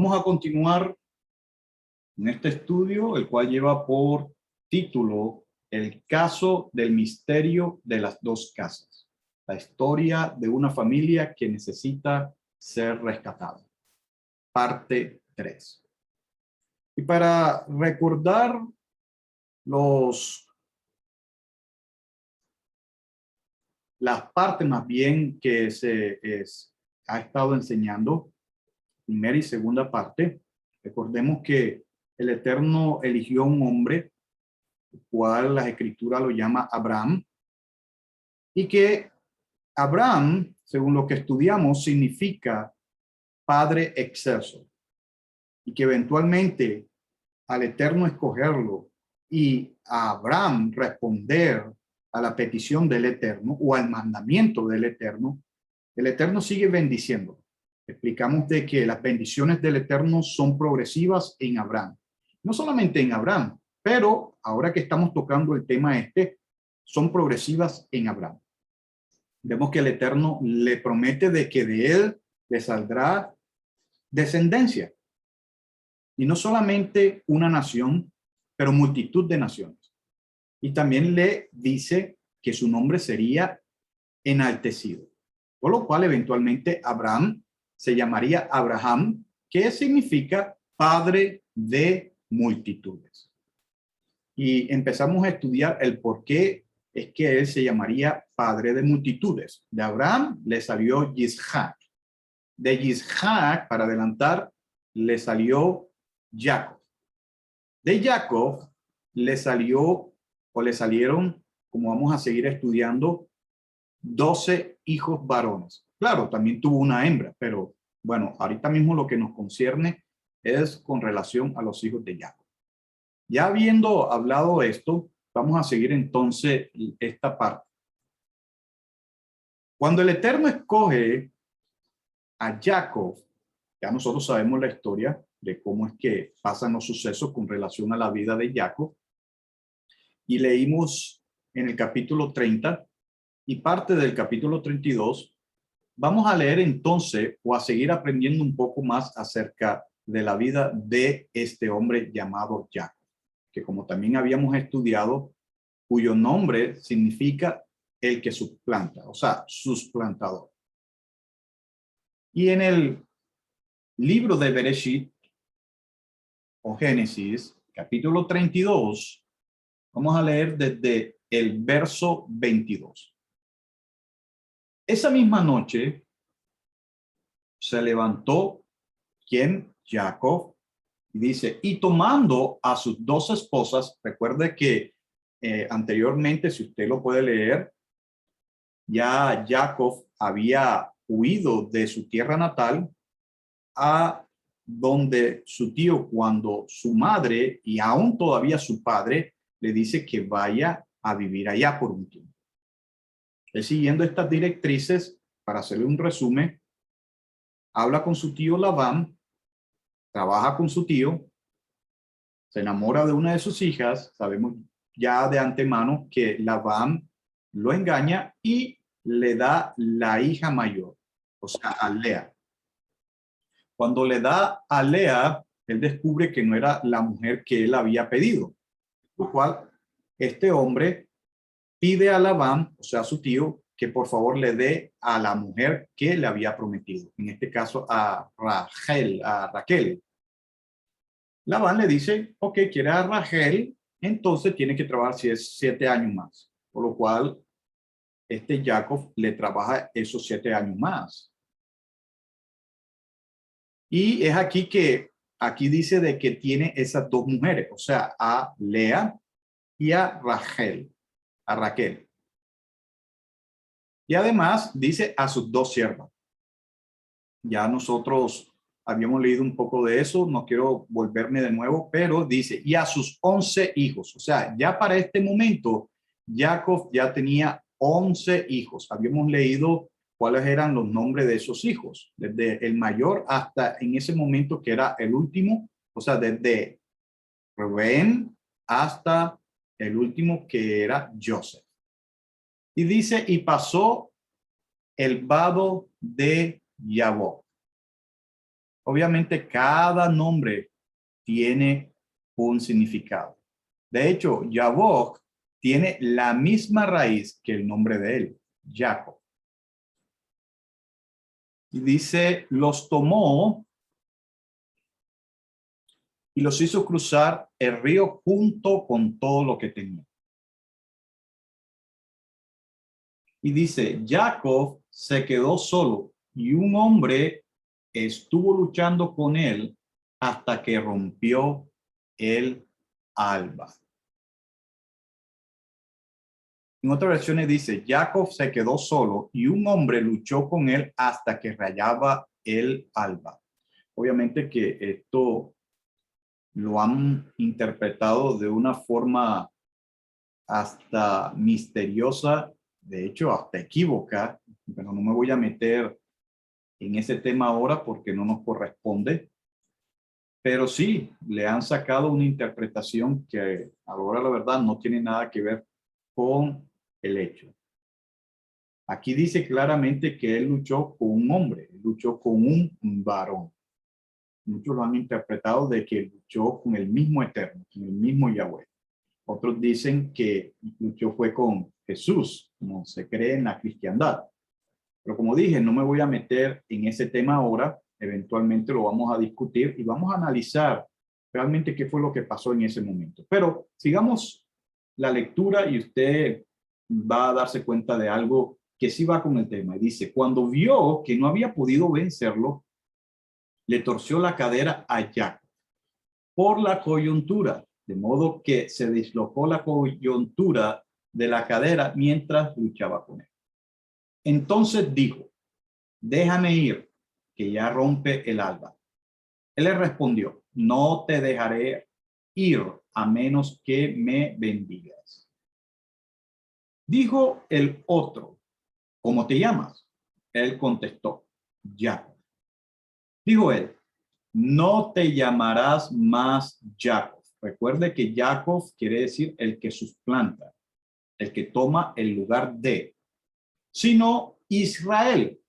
Vamos a continuar en este estudio, el cual lleva por título El caso del misterio de las dos casas. La historia de una familia que necesita ser rescatada. Parte 3. Y para recordar las partes más bien que ha estado enseñando, primera y segunda parte, recordemos que el Eterno eligió un hombre, el cual la Escritura lo llama Abraham, y que Abraham, según lo que estudiamos, significa Padre excelso, y que eventualmente al Eterno escogerlo y a Abraham responder a la petición del Eterno o al mandamiento del Eterno, el Eterno sigue bendiciendo. Explicamos de que las bendiciones del Eterno son progresivas en Abraham. No solamente en Abraham, pero ahora que estamos tocando el tema son progresivas en Abraham. Vemos que el Eterno le promete de que de él le saldrá descendencia. Y no solamente una nación, pero multitud de naciones. Y también le dice que su nombre sería enaltecido. Por lo cual eventualmente Abraham se llamaría Abraham, que significa padre de multitudes. Y empezamos a estudiar el por qué es que él se llamaría padre de multitudes. De Abraham le salió Yishac. De Yishac, para adelantar, le salió Jacob. De Jacob le salieron, como vamos a seguir estudiando, 12 hijos varones. Claro, también tuvo una hembra, pero bueno, ahorita mismo lo que nos concierne es con relación a los hijos de Jacob. Ya habiendo hablado esto, vamos a seguir entonces esta parte. Cuando el Eterno escoge a Jacob, ya nosotros sabemos la historia de cómo es que pasan los sucesos con relación a la vida de Jacob. Y leímos en el capítulo 30 y parte del capítulo 32. Vamos a leer entonces o a seguir aprendiendo un poco más acerca de la vida de este hombre llamado Jacob, que como también habíamos estudiado, cuyo nombre significa el que suplanta, o sea, susplantador. Y en el libro de Bereshit o Génesis, capítulo 32, vamos a leer desde el verso 22. Esa misma noche se levantó Jacob, y dice, y tomando a sus 2 esposas, recuerde que anteriormente, si usted lo puede leer, ya Jacob había huido de su tierra natal a donde su tío, cuando su madre y aún todavía su padre le dice que vaya a vivir allá por un tiempo. Él, siguiendo estas directrices, para hacerle un resumen, habla con su tío Labán, trabaja con su tío, se enamora de una de sus hijas. Sabemos ya de antemano que Labán lo engaña y le da la hija mayor, o sea, a Lea. Cuando le da a Lea, él descubre que no era la mujer que él había pedido, lo cual este hombre pide a Labán, o sea, a su tío, que por favor le dé a la mujer que le había prometido, en este caso a Raquel. Labán le dice, ok, quiere a Rachel, entonces tiene que trabajar 7 años más, por lo cual Jacob le trabaja esos 7 años más. Y es aquí dice de que tiene esas 2 mujeres, o sea, a Lea y a Raquel. Y además dice a sus 2 siervas. Ya nosotros habíamos leído un poco de eso, no quiero volverme de nuevo, pero dice, y a sus 11 hijos. O sea, ya para este momento, Jacob ya tenía 11 hijos. Habíamos leído cuáles eran los nombres de esos hijos, desde el mayor hasta en ese momento que era el último, o sea, desde Rubén hasta el último que era Joseph. Y dice, y pasó el vado de Yabok. Obviamente cada nombre tiene un significado. De hecho, Yabok tiene la misma raíz que el nombre de él, Jacob. Y dice, los tomó y los hizo cruzar el río junto con todo lo que tenía. Y dice, Jacob se quedó solo y un hombre estuvo luchando con él hasta que rompió el alba. En otras versiones dice, Jacob se quedó solo y un hombre luchó con él hasta que rayaba el alba. Obviamente que esto lo han interpretado de una forma hasta misteriosa, de hecho hasta equívoca, pero no me voy a meter en ese tema ahora porque no nos corresponde. Pero sí, le han sacado una interpretación que ahora la verdad no tiene nada que ver con el hecho. Aquí dice claramente que él luchó con un hombre, luchó con un varón. Muchos lo han interpretado de que luchó con el mismo Eterno, con el mismo Yahweh. Otros dicen que luchó fue con Jesús, como se cree en la cristiandad. Pero como dije, no me voy a meter en ese tema ahora. Eventualmente lo vamos a discutir y vamos a analizar realmente qué fue lo que pasó en ese momento. Pero sigamos la lectura y usted va a darse cuenta de algo que sí va con el tema. Y dice, cuando vio que no había podido vencerlo, le torció la cadera a Jacob por la coyuntura, de modo que se dislocó la coyuntura de la cadera mientras luchaba con él. Entonces dijo, déjame ir, que ya rompe el alba. Él le respondió, no te dejaré ir a menos que me bendigas. Dijo el otro, ¿cómo te llamas? Él contestó, Jacob. Dijo él, no te llamarás más Jacob. Recuerde que Jacob quiere decir el que suplanta, el que toma el lugar de, sino Israel,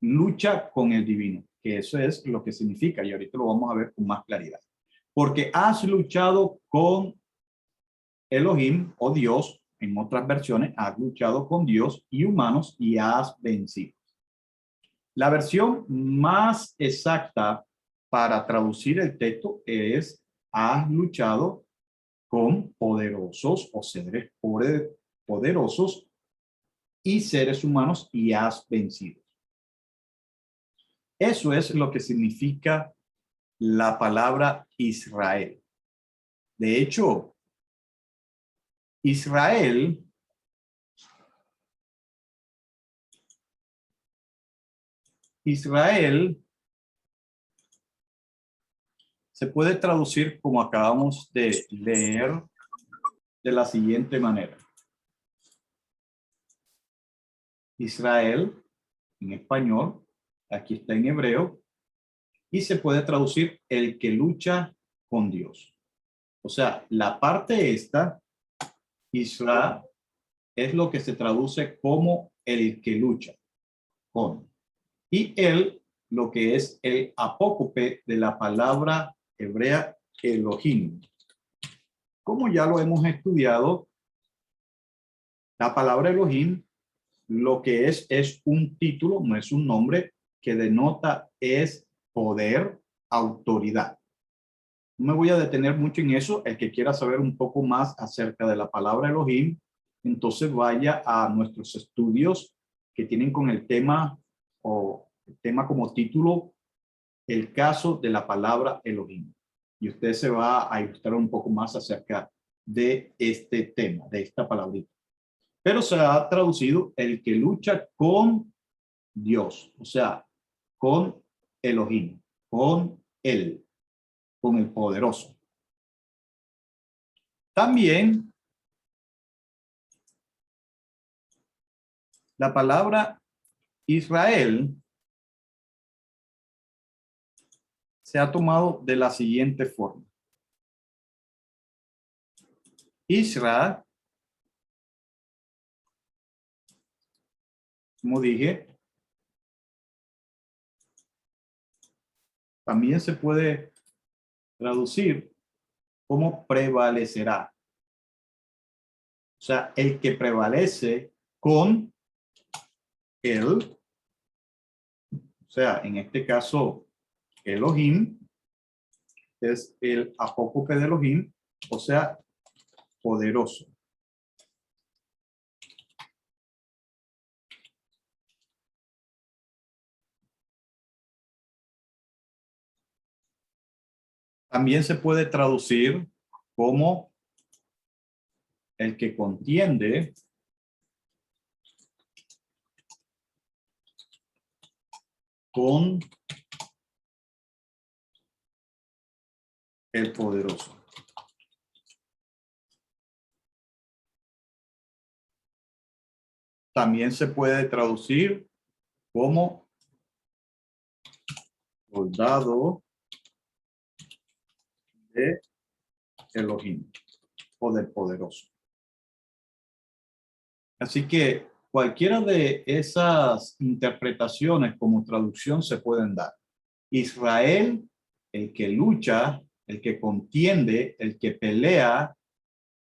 lucha con el divino, que eso es lo que significa y ahorita lo vamos a ver con más claridad. Porque has luchado con Elohim o Dios, en otras versiones, has luchado con Dios y humanos y has vencido. La versión más exacta para traducir el texto es, has luchado con poderosos o seres poderosos y seres humanos y has vencido. Eso es lo que significa la palabra Israel. De hecho, Israel se puede traducir como acabamos de leer de la siguiente manera. Israel, en español, aquí está en hebreo, y se puede traducir el que lucha con Dios. O sea, la parte esta, Israel, es lo que se traduce como el que lucha con. Y él, lo que es el apócope de la palabra hebrea Elohim. Como ya lo hemos estudiado, la palabra Elohim lo que es un título, no es un nombre, que denota es poder, autoridad. No me voy a detener mucho en eso. El que quiera saber un poco más acerca de la palabra Elohim, entonces vaya a nuestros estudios que tienen con el tema o el tema como título, el caso de la palabra Elohim. Y usted se va a ilustrar un poco más acerca de este tema, de esta palabrita. Pero se ha traducido el que lucha con Dios, o sea, con Elohim, con él, con el poderoso. También la palabra Israel se ha tomado de la siguiente forma. Israel, como dije, también se puede traducir como prevalecerá. O sea, el que prevalece con él, o sea, en este caso, Elohim, es el apócope de Elohim, o sea, poderoso. También se puede traducir como el que contiende con el poderoso. También se puede traducir como soldado de Elohim o del poderoso. Así que cualquiera de esas interpretaciones como traducción se pueden dar. Israel, el que lucha, el que contiende, el que pelea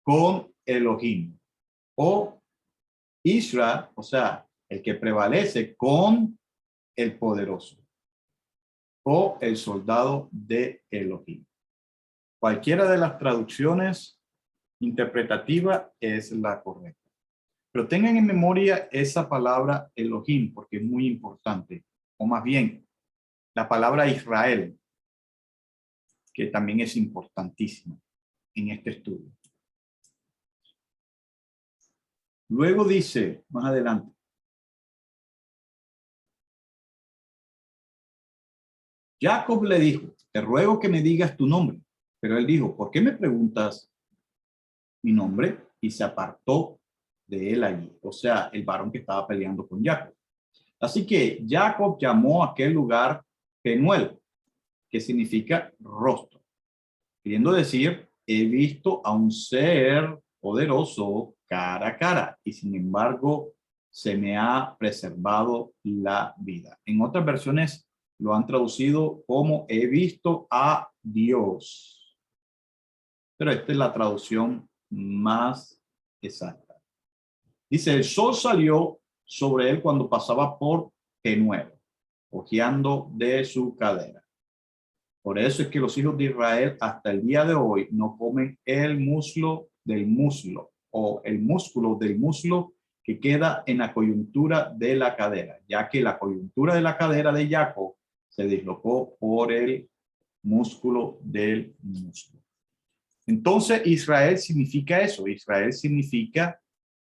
con Elohim. O Israel, o sea, el que prevalece con el poderoso. O el soldado de Elohim. Cualquiera de las traducciones interpretativas es la correcta. Pero tengan en memoria esa palabra Elohim, porque es muy importante. O más bien, la palabra Israel, que también es importantísima en este estudio. Luego dice, más adelante, Jacob le dijo, te ruego que me digas tu nombre. Pero él dijo, ¿por qué me preguntas mi nombre? Y se apartó de él allí. O sea, el varón que estaba peleando con Jacob. Así que Jacob llamó a aquel lugar Penuel, que significa rostro. Queriendo decir, he visto a un ser poderoso cara a cara y sin embargo se me ha preservado la vida. En otras versiones lo han traducido como he visto a Dios. Pero esta es la traducción más exacta. Dice, el sol salió sobre él cuando pasaba por Penuel, hojeando de su cadera. Por eso es que los hijos de Israel hasta el día de hoy no comen el muslo del muslo o el músculo del muslo que queda en la coyuntura de la cadera, ya que la coyuntura de la cadera de Jacob se dislocó por el músculo del muslo. Entonces Israel significa eso. Israel significa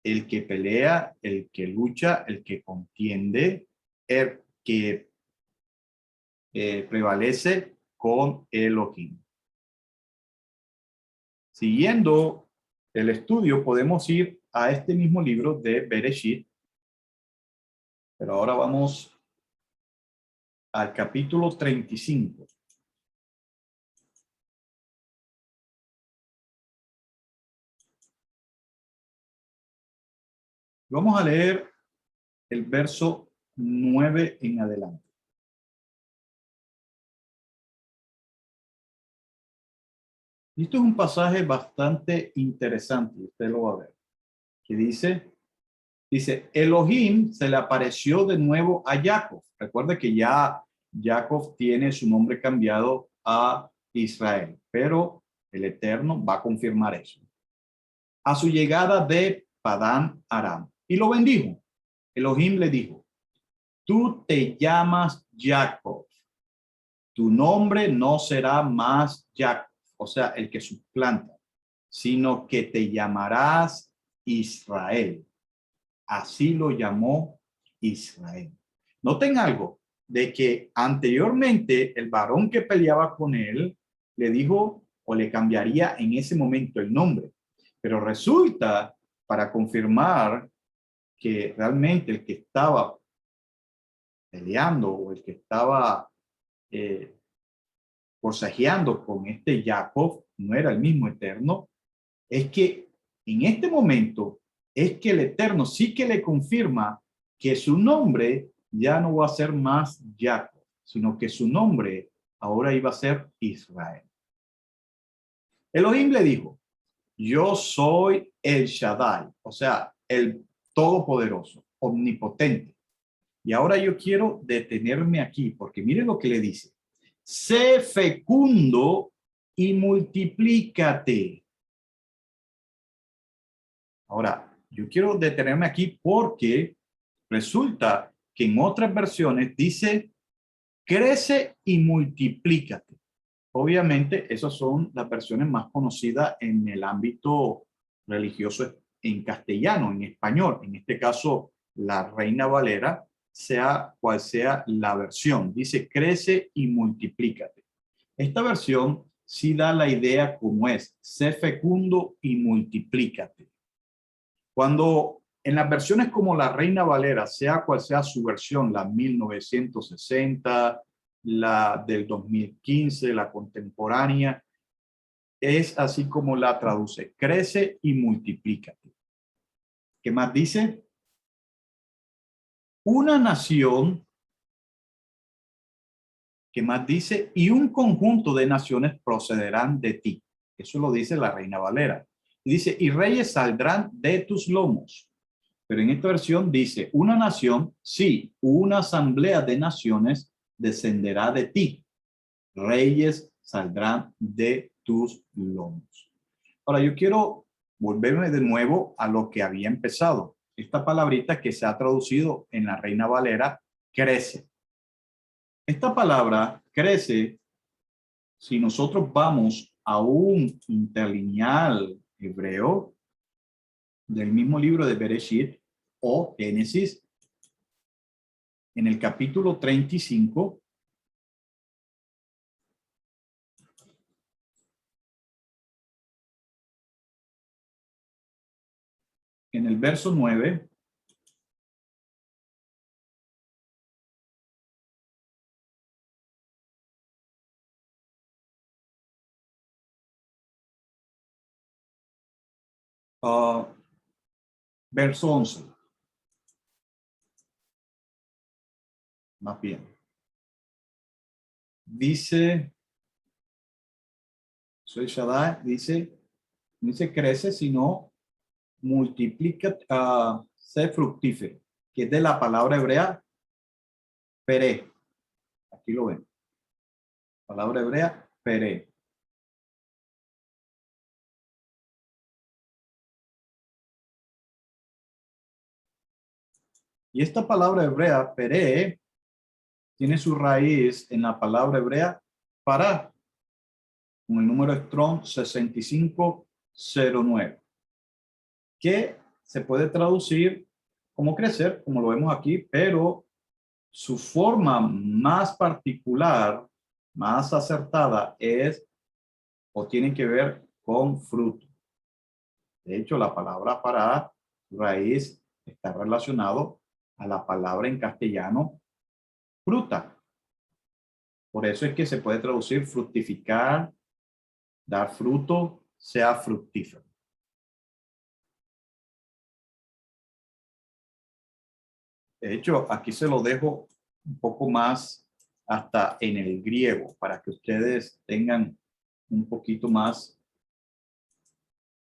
el que pelea, el que lucha, el que contiende, el que prevalece con Elohim. Siguiendo el estudio, podemos ir a este mismo libro de Bereshit, pero ahora vamos al capítulo 35. Vamos a leer el verso 9 en adelante. Esto es un pasaje bastante interesante, usted lo va a ver, que dice, Elohim se le apareció de nuevo a Jacob. Recuerde que ya Jacob tiene su nombre cambiado a Israel, pero el Eterno va a confirmar eso. A su llegada de Padán Aram, y lo bendijo. Elohim le dijo, tú te llamas Jacob, tu nombre no será más Jacob, o sea, el que suplanta, sino que te llamarás Israel. Así lo llamó Israel. Noten algo, de que anteriormente el varón que peleaba con él le dijo o le cambiaría en ese momento el nombre. Pero resulta, para confirmar que realmente el que estaba peleando o el que estaba forcejeando con este Jacob no era el mismo Eterno, es que en este momento es que el Eterno sí que le confirma que su nombre ya no va a ser más Jacob, sino que su nombre ahora iba a ser Israel. Elohim le dijo, yo soy el Shaddai, o sea, el Todopoderoso, omnipotente. Y ahora yo quiero detenerme aquí, porque miren lo que le dice. Sé fecundo y multiplícate. Ahora, yo quiero detenerme aquí porque resulta que en otras versiones dice, crece y multiplícate. Obviamente, esas son las versiones más conocidas en el ámbito religioso en castellano, en español. En este caso, la Reina Valera, sea cual sea la versión. Dice, crece y multiplícate. Esta versión sí da la idea como es, sé fecundo y multiplícate. Cuando en las versiones como la Reina Valera, sea cual sea su versión, la 1960, la del 2015, la contemporánea, es así como la traduce, crece y multiplícate. ¿Qué más dice? Una nación, ¿qué más dice? Y un conjunto de naciones procederán de ti. Eso lo dice la Reina Valera. Y dice, y reyes saldrán de tus lomos. Pero en esta versión dice, una nación, sí, una asamblea de naciones descenderá de ti. Reyes saldrán de tus lomos. Ahora, yo quiero volverme de nuevo a lo que había empezado. Esta palabrita que se ha traducido en la Reina Valera, crece. Esta palabra, crece, si nosotros vamos a un interlineal hebreo del mismo libro de Bereshit o Génesis, en el capítulo 35, en el verso 9, verso 11, más bien. Dice, soy Shaddai, dice crece, sino multiplica, sé fructífero, que es de la palabra hebrea, peré. Aquí lo ven. Palabra hebrea, peré. Y esta palabra hebrea, peré, tiene su raíz en la palabra hebrea, para, con el número Strong 6509, que se puede traducir como crecer, como lo vemos aquí, pero su forma más particular, más acertada es o tiene que ver con fruto. De hecho, la palabra para raíz está relacionado a la palabra en castellano fruta. Por eso es que se puede traducir fructificar, dar fruto, sea fructífero. De hecho, aquí se lo dejo un poco más hasta en el griego para que ustedes tengan un poquito más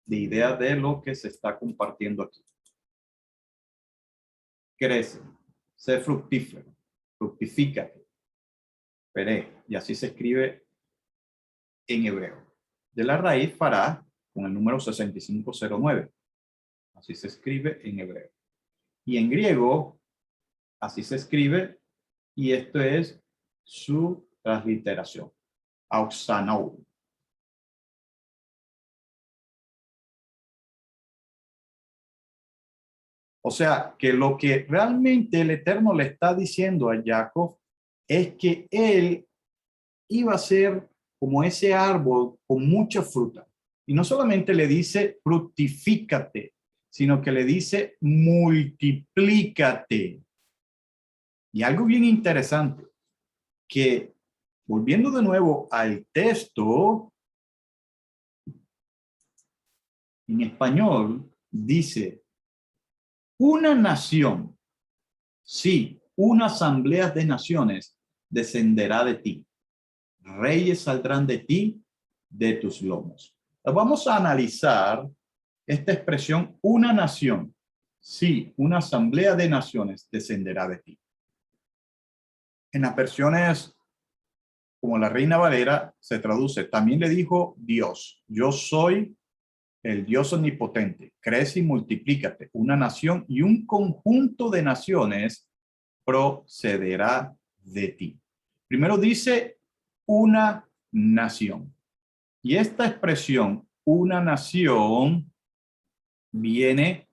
de idea de lo que se está compartiendo aquí. Crece, sé fructífero, fructifícate, peré, y así se escribe en hebreo. De la raíz para con el número 6509. Así se escribe en hebreo. Y en griego, así se escribe, y esto es su transliteración. Auxanou. O sea, que lo que realmente el Eterno le está diciendo a Jacob es que él iba a ser como ese árbol con mucha fruta. Y no solamente le dice fructifícate, sino que le dice multiplícate. Y algo bien interesante, que volviendo de nuevo al texto, en español dice, una nación, sí, una asamblea de naciones descenderá de ti. reyes saldrán de ti, de tus lomos. Vamos a analizar esta expresión, una nación. Sí, una asamblea de naciones descenderá de ti. En las versiones como la Reina Valera se traduce, también le dijo Dios, yo soy el Dios omnipotente, crece y multiplícate, una nación y un conjunto de naciones procederá de ti. Primero dice una nación. Y esta expresión, una nación, viene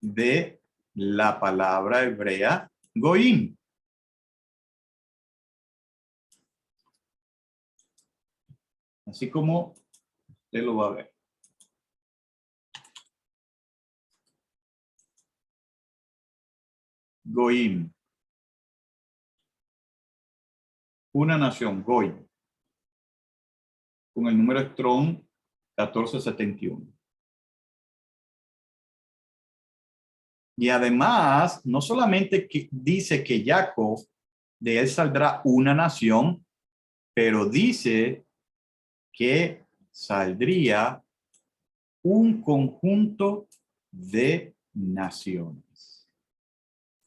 de la palabra hebrea goim. Así como usted lo va a ver. Goim. Una nación, goim. Con el número Strong 1471. Y además, no solamente que dice que Jacob, de él saldrá una nación, pero dice que saldría un conjunto de naciones.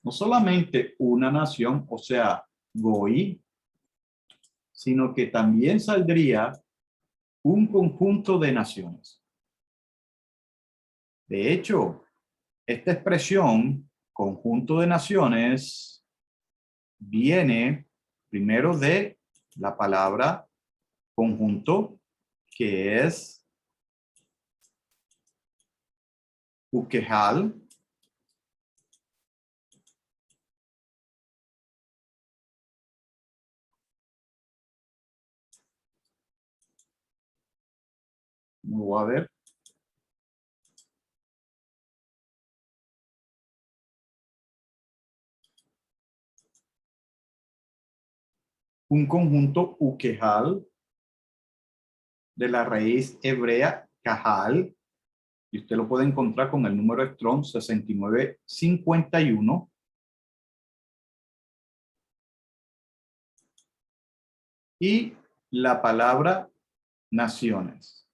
No solamente una nación, o sea, Goi, sino que también saldría un conjunto de naciones. De hecho, esta expresión, conjunto de naciones, viene primero de la palabra conjunto, que es ukehal, no va a ver. Un conjunto ukehal de la raíz hebrea kahal, y usted lo puede encontrar con el número Strong 6951. Y la palabra naciones.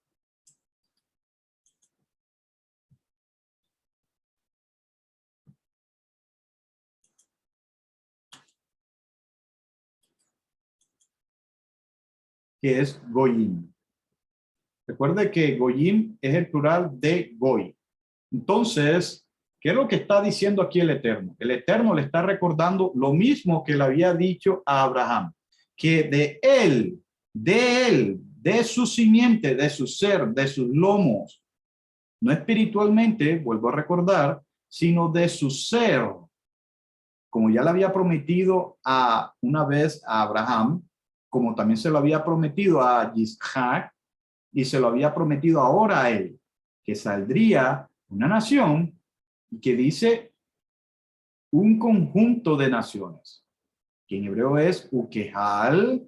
Que es goyim. Recuerde que goyim es el plural de goy. Entonces, ¿qué es lo que está diciendo aquí el Eterno? El Eterno le está recordando lo mismo que le había dicho a Abraham, que de su simiente, de su ser, de sus lomos, no espiritualmente, vuelvo a recordar, sino de su ser, como ya le había prometido una vez a Abraham, como también se lo había prometido a Isaac, y se lo había prometido ahora a él, que saldría una nación que dice un conjunto de naciones, que en hebreo es Ukehal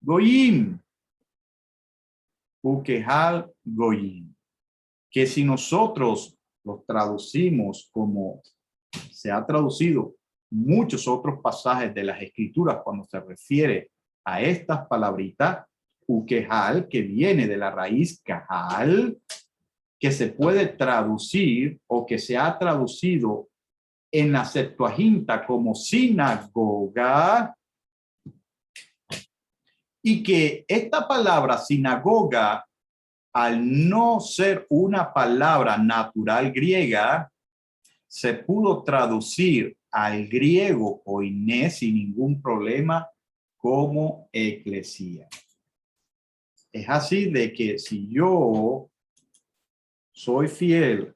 Goyim. Ukehal Goyim. Que si nosotros los traducimos como se ha traducido muchos otros pasajes de las escrituras cuando se refiere a estas palabritas, Ukehal, que viene de la raíz Kahal, que se puede traducir o que se ha traducido en la Septuaginta como sinagoga, y que esta palabra sinagoga, al no ser una palabra natural griega, se pudo traducir al griego koiné sin ningún problema como eclesía. Es así de que si yo soy fiel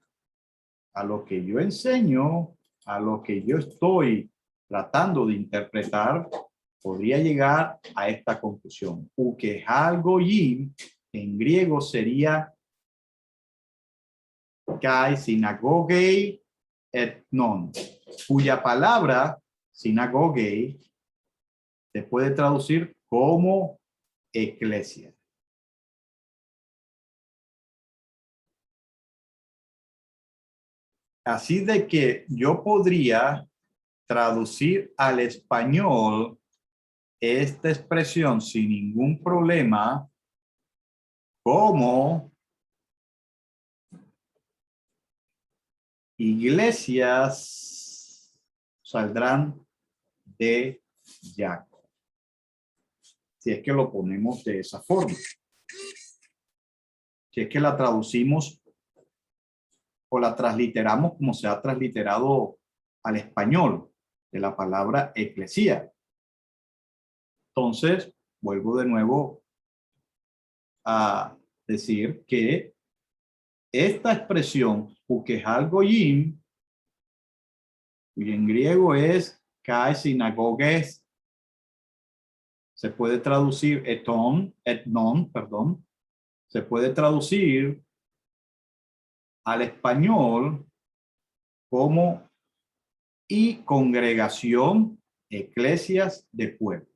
a lo que yo enseño, a lo que yo estoy tratando de interpretar, podría llegar a esta conclusión. Ukehal goyim en griego sería kai sinagogei etnon, cuya palabra sinagogei se puede traducir como eclesia. Así de que yo podría traducir al español esta expresión sin ningún problema como iglesias saldrán de Jacob. Si es que lo ponemos de esa forma. Si es que la traducimos o la transliteramos como se ha transliterado al español de la palabra eclesía. Entonces, vuelvo de nuevo a decir que esta expresión, ukehal goyim, y en griego es kai sinagoges, se puede traducir etnon, perdón, se puede traducir al español como y congregación, eclesias de pueblos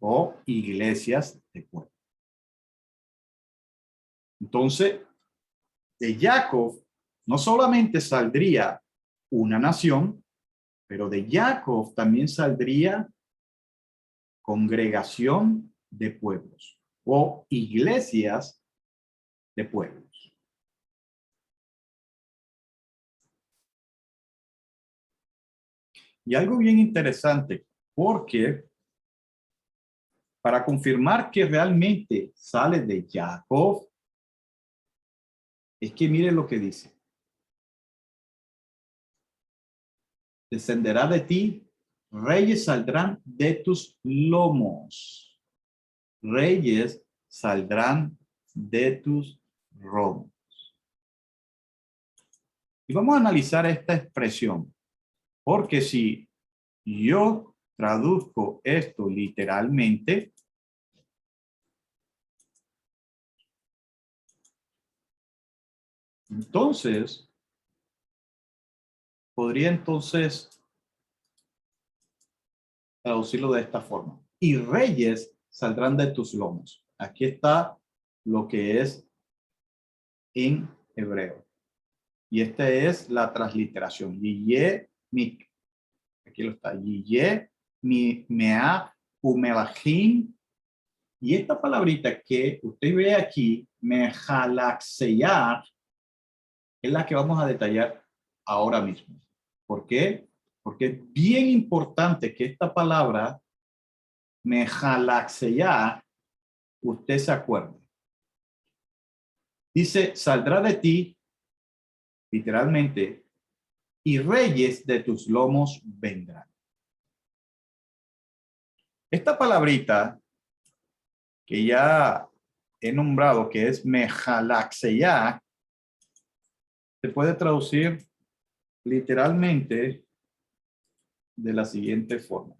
o iglesias de pueblos. Entonces, de Jacob no solamente saldría una nación, pero de Jacob también saldría congregación de pueblos o iglesias de pueblos. Y algo bien interesante, porque para confirmar que realmente sale de Jacob, es que mire lo que dice. Descenderá de ti, reyes saldrán de tus lomos. Reyes saldrán de tus lomos. Y vamos a analizar esta expresión, porque si yo traduzco esto literalmente, entonces podría entonces traducirlo de esta forma. Y reyes saldrán de tus lomos. Aquí está lo que es en hebreo. Y esta es la transliteración. Yiye, mi, aquí lo está. Yiye, mi, mea, umelachim. Y esta palabrita que usted ve aquí, mejalaxeyar, es la que vamos a detallar ahora mismo. ¿Por qué? Porque es bien importante que esta palabra, mejalaxeyar, usted se acuerde. Dice, saldrá de ti, literalmente, y reyes de tus lomos vendrán. Esta palabrita que ya he nombrado, que es mejalaxeyá, se puede traducir literalmente de la siguiente forma.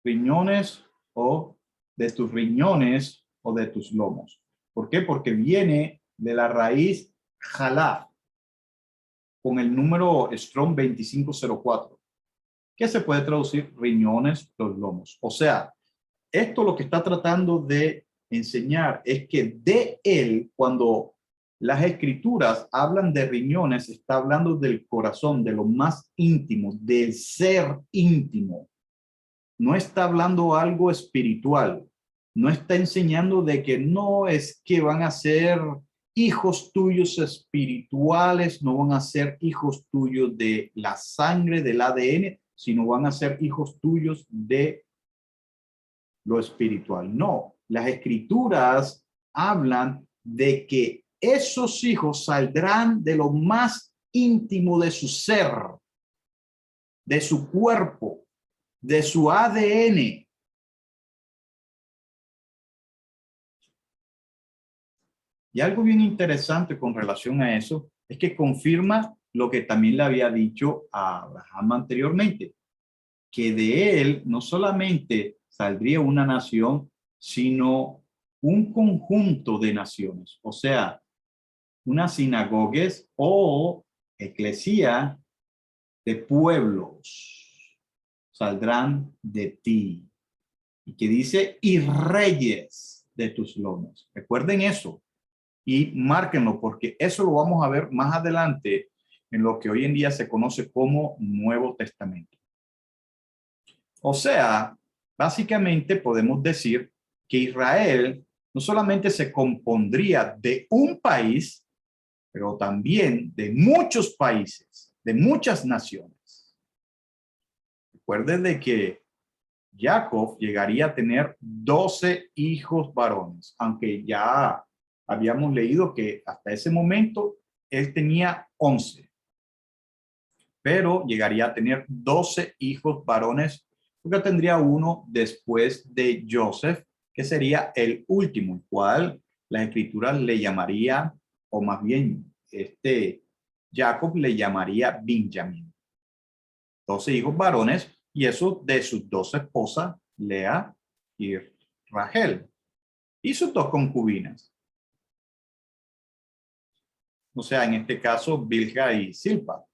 Riñones o de tus riñones o de tus lomos. ¿Por qué? Porque viene de la raíz jalá con el número Strong 2504. ¿Qué se puede traducir? Riñones, los lomos. O sea, esto lo que está tratando de enseñar es que de él, cuando las escrituras hablan de riñones, está hablando del corazón, de lo más íntimo, del ser íntimo. No está hablando algo espiritual. No está enseñando de que no es que van a ser hijos tuyos espirituales, no van a ser hijos tuyos de la sangre, del ADN, sino van a ser hijos tuyos de lo espiritual. No, las escrituras hablan de que esos hijos saldrán de lo más íntimo de su ser, de su cuerpo, de su ADN. Y algo bien interesante con relación a eso es que confirma lo que también le había dicho a Abraham anteriormente, que de él no solamente saldría una nación, sino un conjunto de naciones, o sea, unas sinagogas o eclesía de pueblos saldrán de ti. Y que dice, y reyes de tus lomos. Recuerden eso. y márquenlo porque eso lo vamos a ver más adelante en lo que hoy en día se conoce como Nuevo Testamento. O sea, básicamente podemos decir que Israel no solamente se compondría de un país, pero también de muchos países, de muchas naciones. Recuerden de que Jacob llegaría a tener 12 hijos varones, aunque ya habíamos leído que hasta ese momento él tenía 11, pero llegaría a tener 12 hijos varones, porque tendría uno después de Joseph, que sería el último, el cual las escrituras le llamaría, o más bien, Jacob le llamaría Benjamín. 12 hijos varones, y eso de sus 2 esposas, Lea y Rachel, y sus 2 concubinas. O sea, en este caso, Bilha y Silpa.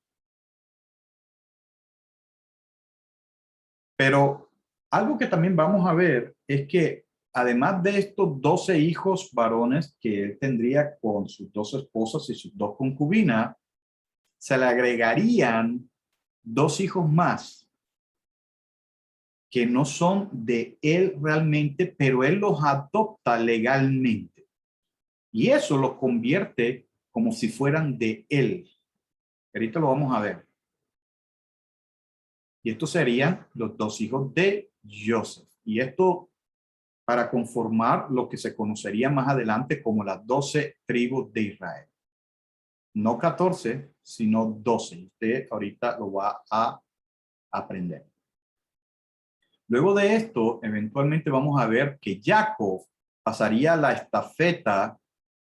Pero algo que también vamos a ver es que además de estos 12 hijos varones que él tendría con sus 2 esposas y sus 2 concubinas, se le agregarían 2 hijos más que no son de él realmente, pero él los adopta legalmente. Y eso los convierte como si fueran de él. Ahorita lo vamos a ver. Y estos serían los 2 hijos de Joseph. Y esto para conformar lo que se conocería más adelante como las 12 tribus de Israel. No 14, sino 12. Usted ahorita lo va a aprender. Luego de esto, eventualmente vamos a ver que Jacob pasaría la estafeta,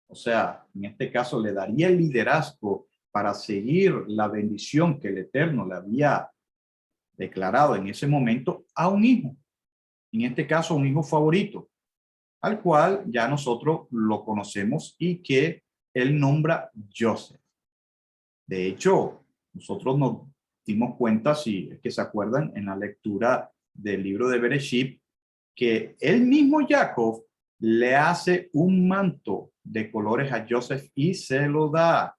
o sea, en este caso le daría el liderazgo para seguir la bendición que el Eterno le había declarado en ese momento a un hijo, en este caso un hijo favorito, al cual ya nosotros lo conocemos y que él nombra Joseph. De hecho, nosotros nos dimos cuenta, si es que se acuerdan, en la lectura del libro de Bereshit, que el mismo Jacob le hace un manto de colores a Joseph y se lo da.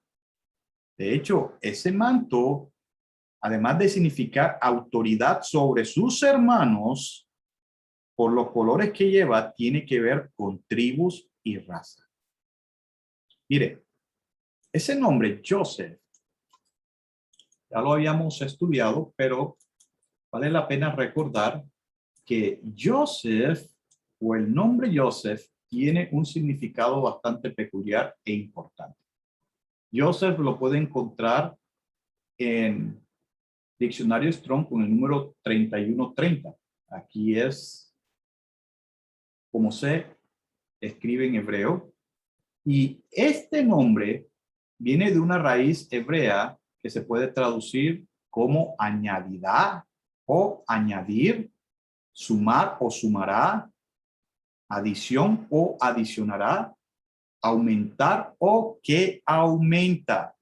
De hecho, ese manto, además de significar autoridad sobre sus hermanos, por los colores que lleva, tiene que ver con tribus y raza. Mire, ese nombre Joseph, ya lo habíamos estudiado, pero vale la pena recordar que Joseph o el nombre Joseph tiene un significado bastante peculiar e importante. Joseph lo puede encontrar en Diccionario Strong con el número 3130. Aquí es como se escribe en hebreo. Y este nombre viene de una raíz hebrea que se puede traducir como añadirá o añadir, sumar o sumará, adición o adicionará, aumentar o que aumenta.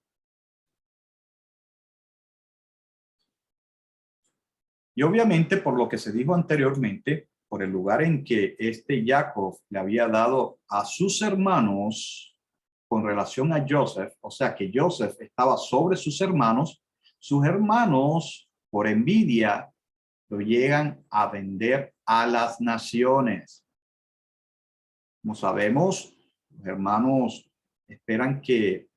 Y obviamente por lo que se dijo anteriormente, por el lugar en que Jacob le había dado a sus hermanos con relación a Joseph, o sea que Joseph estaba sobre sus hermanos por envidia lo llegan a vender a las naciones. Como sabemos, los hermanos esperan que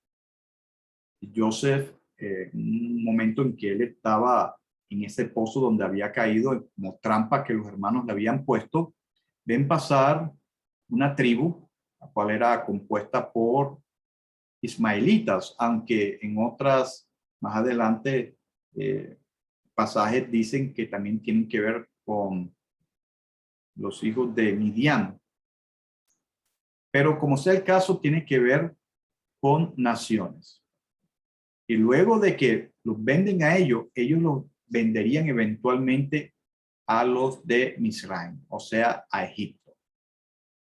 Joseph, en un momento en que él estaba en ese pozo donde había caído, como trampa que los hermanos le habían puesto, ven pasar una tribu, la cual era compuesta por ismaelitas, aunque en otras, más adelante, pasajes dicen que también tienen que ver con los hijos de Midian. Pero como sea el caso, tiene que ver con naciones. Y luego de que los venden a ellos los venderían eventualmente a los de Misraim, o sea, a Egipto.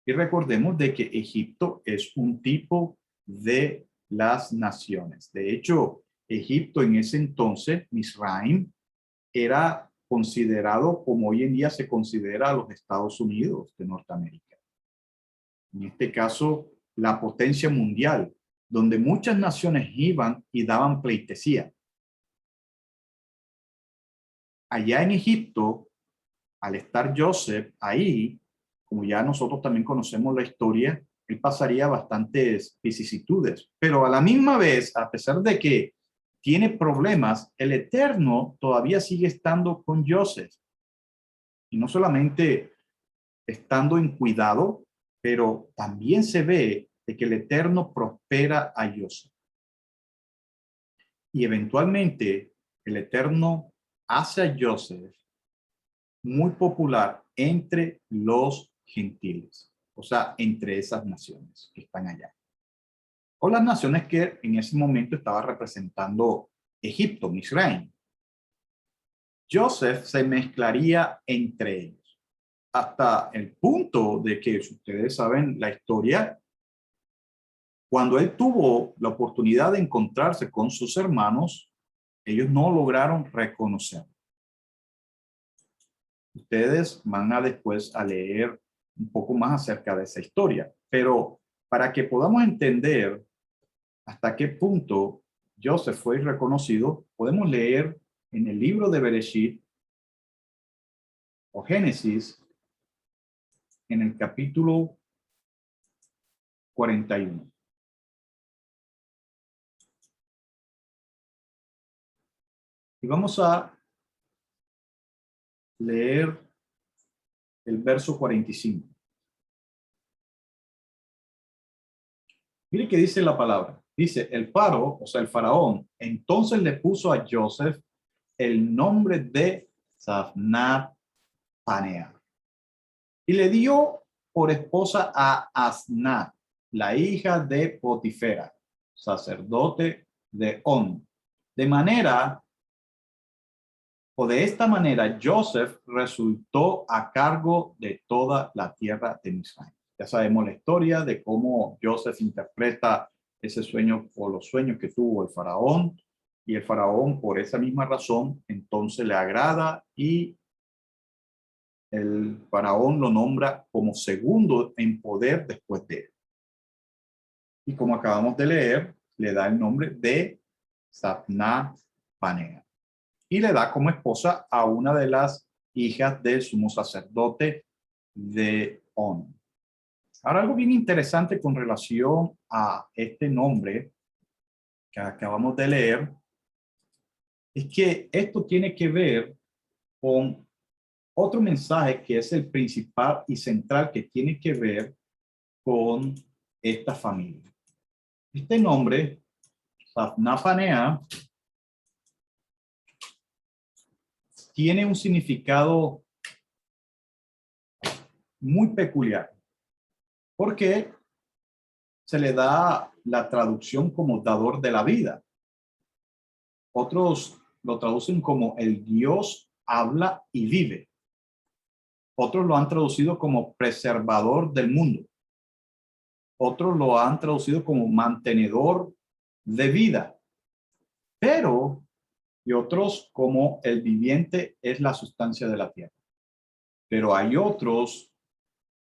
Y recordemos de que Egipto es un tipo de las naciones. De hecho, Egipto en ese entonces, Misraim, era considerado como hoy en día se considera a los Estados Unidos de Norteamérica. En este caso, la potencia mundial, donde muchas naciones iban y daban pleitesía. Allá en Egipto, al estar Joseph ahí, como ya nosotros también conocemos la historia, él pasaría bastantes vicisitudes, pero a la misma vez, a pesar de que tiene problemas, el Eterno todavía sigue estando con Joseph. Y no solamente estando en cuidado, pero también se ve de que el Eterno prospera a Joseph. Y eventualmente el Eterno hace a Joseph muy popular entre los gentiles, o sea, entre esas naciones que están allá. O las naciones que en ese momento estaba representando Egipto, Misraim. Joseph se mezclaría entre ellos, hasta el punto de que, si ustedes saben la historia, cuando él tuvo la oportunidad de encontrarse con sus hermanos, ellos no lograron reconocerlo. Ustedes van a después a leer un poco más acerca de esa historia, pero para que podamos entender hasta qué punto Joseph fue reconocido, podemos leer en el libro de Bereshit o Génesis, en el capítulo 41. Y vamos a leer el verso 45. Mire qué dice la palabra. Dice, el faro, o sea, el faraón, entonces le puso a Joseph el nombre de Zaphnath Paneah. Y le dio por esposa a Asnath, la hija de Potifera, sacerdote de On. De esta manera, Joseph resultó a cargo de toda la tierra de Misraim. Ya sabemos la historia de cómo Joseph interpreta ese sueño o los sueños que tuvo el faraón, y el faraón, por esa misma razón, entonces le agrada y el faraón lo nombra como segundo en poder después de él. Y como acabamos de leer, le da el nombre de Zaphnath Paneah. Y le da como esposa a una de las hijas del sumo sacerdote de On. Ahora, algo bien interesante con relación a este nombre que acabamos de leer es que esto tiene que ver con otro mensaje que es el principal y central, que tiene que ver con esta familia. Este nombre, Zaphnath Paneah, tiene un significado muy peculiar, porque se le da la traducción como dador de la vida. Otros lo traducen como el Dios habla y vive. Otros lo han traducido como preservador del mundo. Otros lo han traducido como mantenedor de vida. Pero, y otros como el viviente es la sustancia de la tierra. Pero hay otros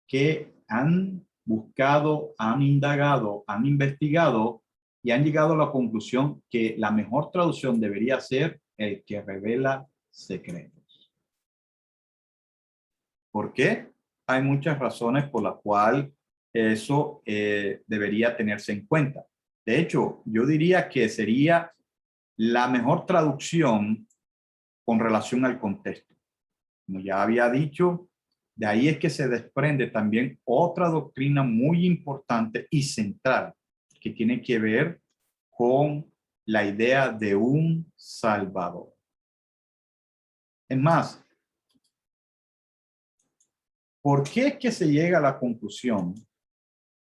que han buscado, han indagado, han investigado y han llegado a la conclusión que la mejor traducción debería ser el que revela secretos. ¿Por qué? Hay muchas razones por las cuales eso debería tenerse en cuenta. De hecho, yo diría que sería la mejor traducción con relación al contexto. Como ya había dicho, de ahí es que se desprende también otra doctrina muy importante y central que tiene que ver con la idea de un Salvador. Es más, ¿por qué es que se llega a la conclusión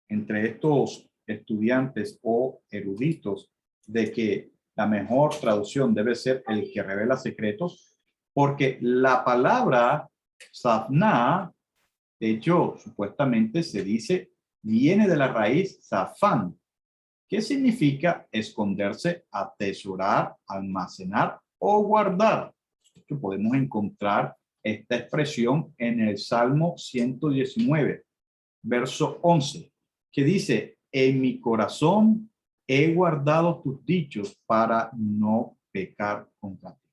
entre estos estudiantes o eruditos de que la mejor traducción debe ser el que revela secretos? Porque la palabra Zaphnath, de hecho, supuestamente se dice, viene de la raíz Zaphán, que significa esconderse, atesorar, almacenar o guardar. Que podemos encontrar esta expresión en el Salmo 119, verso 11, que dice, en mi corazón he guardado tus dichos para no pecar contra ti.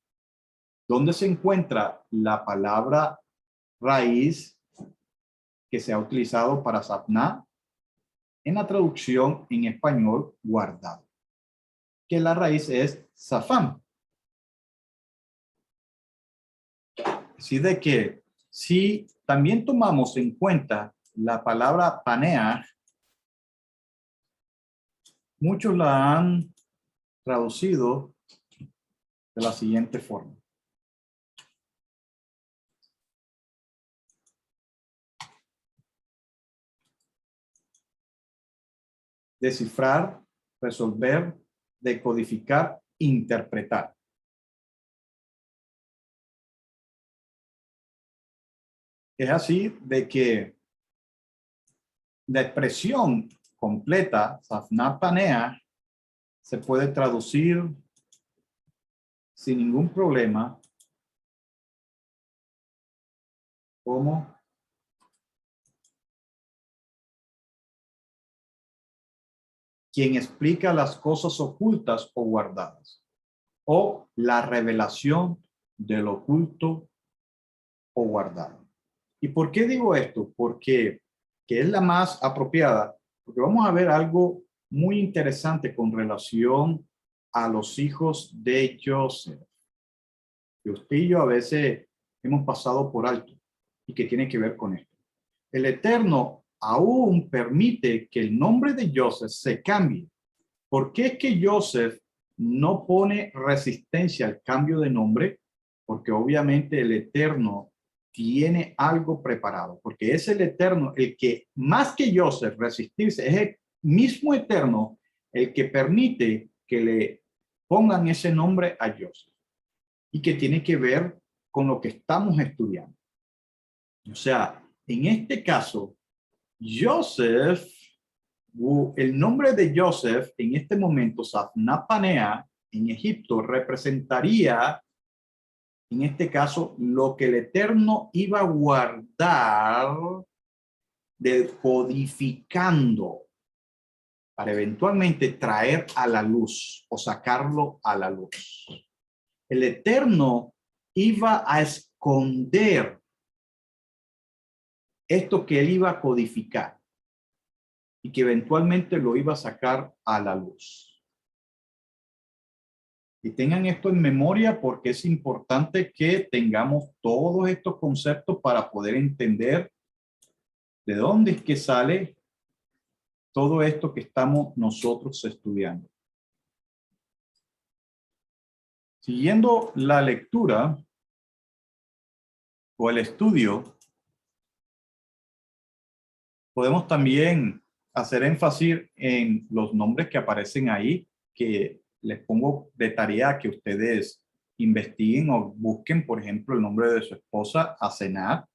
¿Dónde se encuentra la palabra raíz que se ha utilizado para sapna? En la traducción en español, guardado, que la raíz es safam. Así de que si también tomamos en cuenta la palabra panea, muchos la han traducido de la siguiente forma. Descifrar, resolver, decodificar, interpretar. Es así de que la expresión completa, Safna Panea, se puede traducir sin ningún problema como quien explica las cosas ocultas o guardadas, o la revelación de lo oculto o guardado. ¿Y por qué digo esto? Porque que es la más apropiada, porque vamos a ver algo muy interesante con relación a los hijos de Joseph, que usted y yo a veces hemos pasado por alto y que tiene que ver con esto. El Eterno aún permite que el nombre de Joseph se cambie. ¿Por qué es que Joseph no pone resistencia al cambio de nombre? Porque obviamente el Eterno tiene algo preparado, porque es el Eterno el que, más que Joseph resistirse, es el mismo Eterno el que permite que le pongan ese nombre a Joseph y que tiene que ver con lo que estamos estudiando. O sea, en este caso, Joseph, el nombre de Joseph en este momento, Safnapanea, en Egipto, representaría, en este caso, lo que el Eterno iba a guardar, decodificando, para eventualmente traer a la luz o sacarlo a la luz. El Eterno iba a esconder esto que él iba a codificar y que eventualmente lo iba a sacar a la luz. Y tengan esto en memoria porque es importante que tengamos todos estos conceptos para poder entender de dónde es que sale todo esto que estamos nosotros estudiando. Siguiendo la lectura o el estudio, podemos también hacer énfasis en los nombres que aparecen ahí, que les pongo de tarea que ustedes investiguen o busquen, por ejemplo, el nombre de su esposa, Asenat,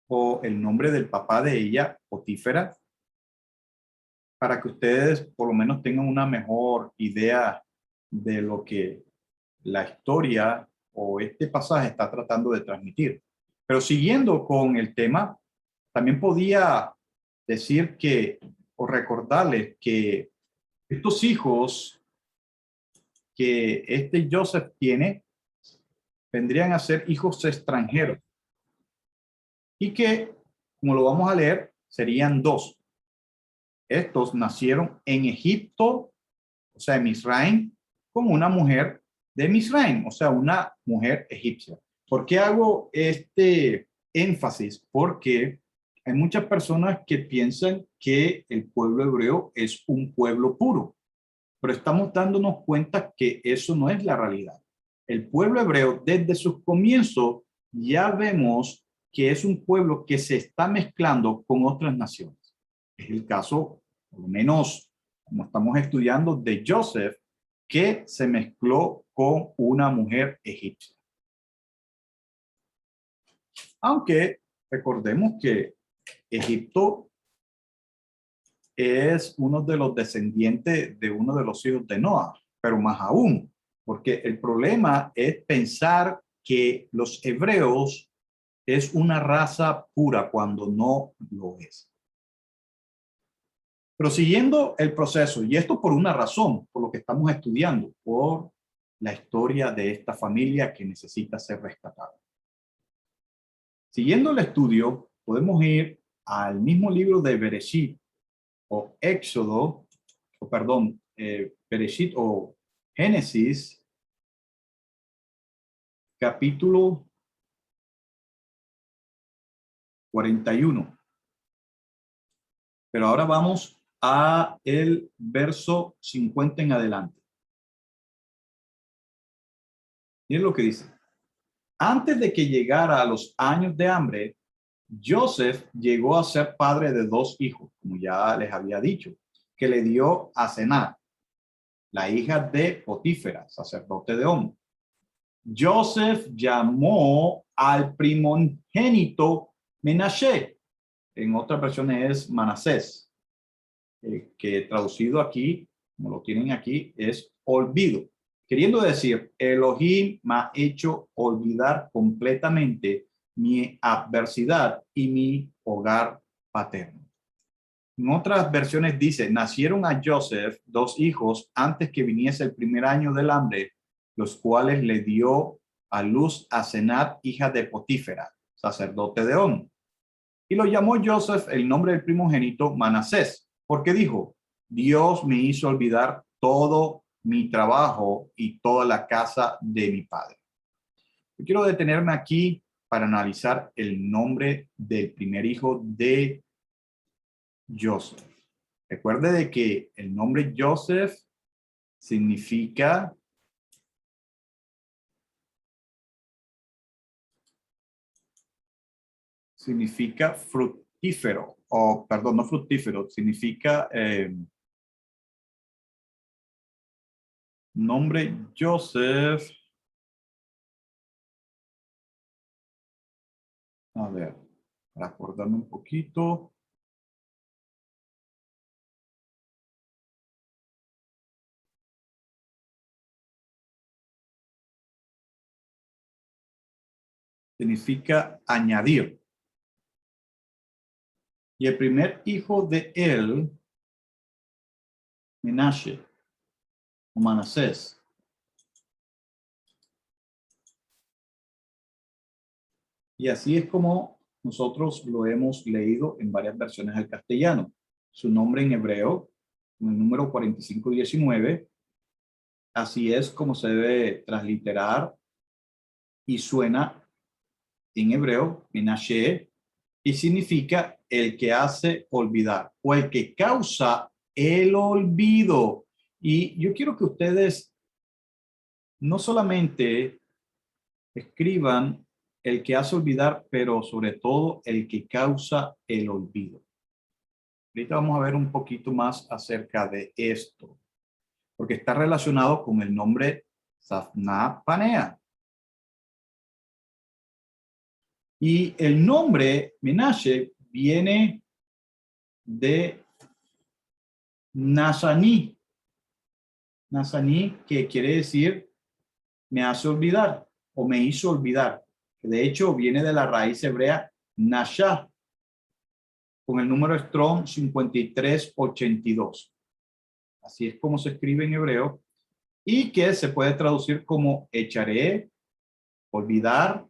o el nombre del papá de ella, Potífera, para que ustedes por lo menos tengan una mejor idea de lo que la historia o este pasaje está tratando de transmitir. Pero siguiendo con el tema, también podía decir que, o recordarles que estos hijos que este Joseph tiene, vendrían a ser hijos extranjeros. Y que, como lo vamos a leer, serían dos. Estos nacieron en Egipto, o sea, en Misraim, con una mujer de Misraim, o sea, una mujer egipcia. ¿Por qué hago este énfasis? Porque hay muchas personas que piensan que el pueblo hebreo es un pueblo puro, pero estamos dándonos cuenta que eso no es la realidad. El pueblo hebreo, desde sus comienzos, ya vemos que es un pueblo que se está mezclando con otras naciones. Es el caso, por lo menos, como estamos estudiando, de Joseph, que se mezcló con una mujer egipcia. Aunque recordemos que Egipto es uno de los descendientes de uno de los hijos de Noah, pero más aún, porque el problema es pensar que los hebreos es una raza pura cuando no lo es. Pero siguiendo el proceso, y esto por una razón, por lo que estamos estudiando, por la historia de esta familia que necesita ser rescatada. Siguiendo el estudio, podemos ir al mismo libro de Bereshit, o Éxodo, o perdón, Bereshit o Génesis, capítulo 41. Pero ahora vamos a el verso 50 en adelante. Miren lo que dice. Antes de que llegara a los años de hambre, Joseph llegó a ser padre de 2 hijos, como ya les había dicho, que le dio a Senat, la hija de Potífera, sacerdote de On. Joseph llamó al primogénito Menashe, en otras versiones es Manasés, que traducido aquí, como lo tienen aquí, es olvido. Queriendo decir, Elohim me ha hecho olvidar completamente mi adversidad y mi hogar paterno. En otras versiones dice, nacieron a Joseph 2 hijos antes que viniese el primer año del hambre, los cuales le dio a luz a Senat, hija de Potífera, sacerdote de On. Y lo llamó Joseph el nombre del primogénito Manasés, porque dijo, Dios me hizo olvidar todo mi trabajo y toda la casa de mi padre. Yo quiero detenerme aquí para analizar el nombre del primer hijo de Joseph. Recuerde de que el nombre Joseph significa fructífero, o perdón, no fructífero, significa nombre Joseph. A ver, para acordarme un poquito. Significa añadir. Y el primer hijo de él, Menashe, o Manasés. Y así es como nosotros lo hemos leído en varias versiones al castellano. Su nombre en hebreo, en el número 4519, así es como se debe transliterar y suena en hebreo, Menashe, y significa el que hace olvidar o el que causa el olvido. Y yo quiero que ustedes no solamente escriban el que hace olvidar, pero sobre todo el que causa el olvido. Ahorita vamos a ver un poquito más acerca de esto, porque está relacionado con el nombre Safna Panea. Y el nombre Menashe viene de Nazaní. Nazaní, que quiere decir me hace olvidar o me hizo olvidar. De hecho, viene de la raíz hebrea Nashah, con el número Strong 5382. Así es como se escribe en hebreo y que se puede traducir como echaré, olvidar,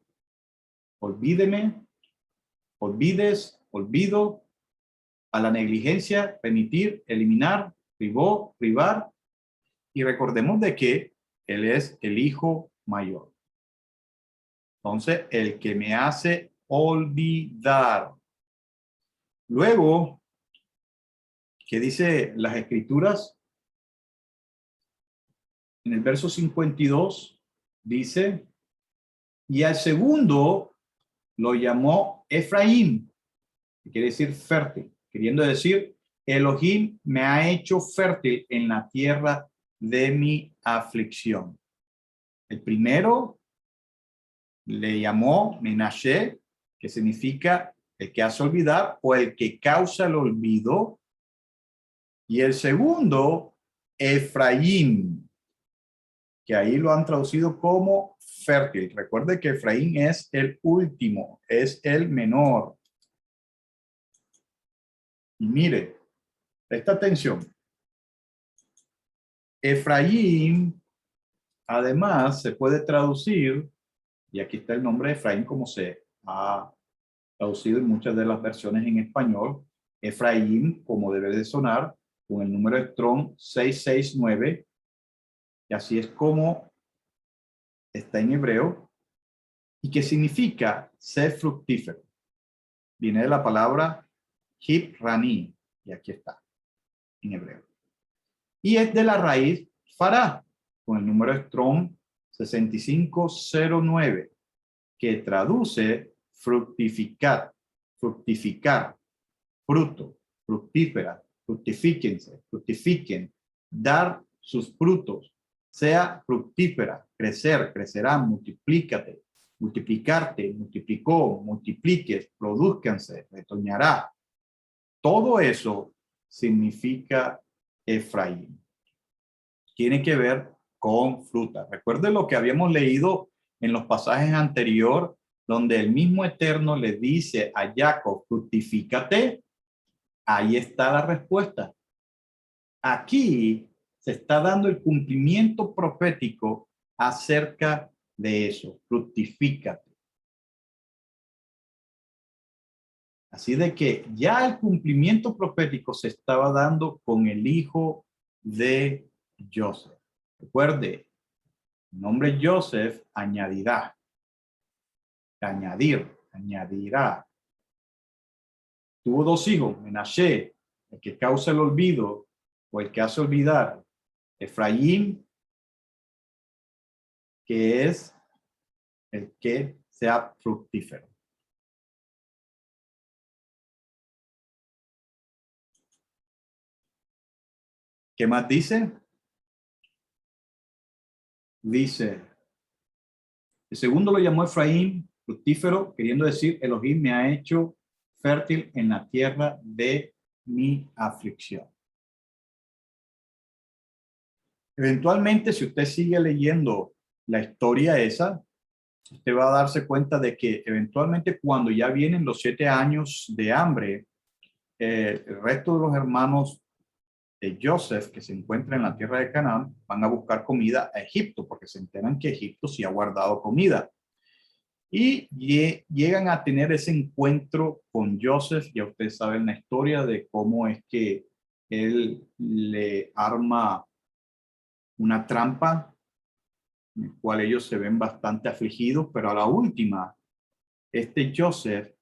olvídeme, olvides, olvido, a la negligencia, permitir, eliminar, privó, privar. Y recordemos de que él es el hijo mayor. Entonces, el que me hace olvidar. Luego, ¿qué dice las escrituras? En el verso 52 dice, y al segundo lo llamó Efraín, que quiere decir fértil, queriendo decir, Elohim me ha hecho fértil en la tierra de mi aflicción. El primero le llamó Menashe, que significa el que hace olvidar o el que causa el olvido. Y el segundo, Efraín, que ahí lo han traducido como fértil. Recuerde que Efraín es el último, es el menor. Y mire, Presta atención. Efraín, además, se puede traducir, y aquí está el nombre de Efraín como se ha traducido en muchas de las versiones en español. Efraín, como debe de sonar, con el número de Strong 669, y así es como está en hebreo, y que significa ser fructífero. Viene de la palabra Hibrani, y aquí está, en hebreo. Y es de la raíz Fará, con el número Strong 6509, que traduce fructificar, fructificar, fruto, fructífera, fructifíquense, fructifiquen, dar sus frutos, sea fructífera, crecer, crecerán, multiplícate, multiplicarte, multiplicó, multipliques, produzcanse, retoñará. Todo eso significa Efraín. Tiene que ver con fruta. Recuerden lo que habíamos leído en los pasajes anteriores, donde el mismo Eterno le dice a Jacob, fructifícate. Ahí está la respuesta. Aquí se está dando el cumplimiento profético acerca de eso. Fructifícate. Así de que ya el cumplimiento profético se estaba dando con el hijo de Joseph. Recuerde, el nombre Joseph añadirá, añadir, añadirá. Tuvo dos hijos, Menashe, el que causa el olvido o el que hace olvidar. Efraín, que es el que sea fructífero. ¿Qué más dice? Dice, el segundo lo llamó Efraín, fructífero, queriendo decir, Elohim me ha hecho fértil en la tierra de mi aflicción. Eventualmente, si usted sigue leyendo la historia esa, usted va a darse cuenta de que eventualmente cuando ya vienen los 7 años de hambre, el resto de los hermanos de Joseph, que se encuentra en la tierra de Canaán, van a buscar comida a Egipto, porque se enteran que Egipto sí ha guardado comida. Y llegan a tener ese encuentro con Joseph. Ya ustedes saben la historia de cómo es que él le arma una trampa, en la cual ellos se ven bastante afligidos, pero a la última, este Joseph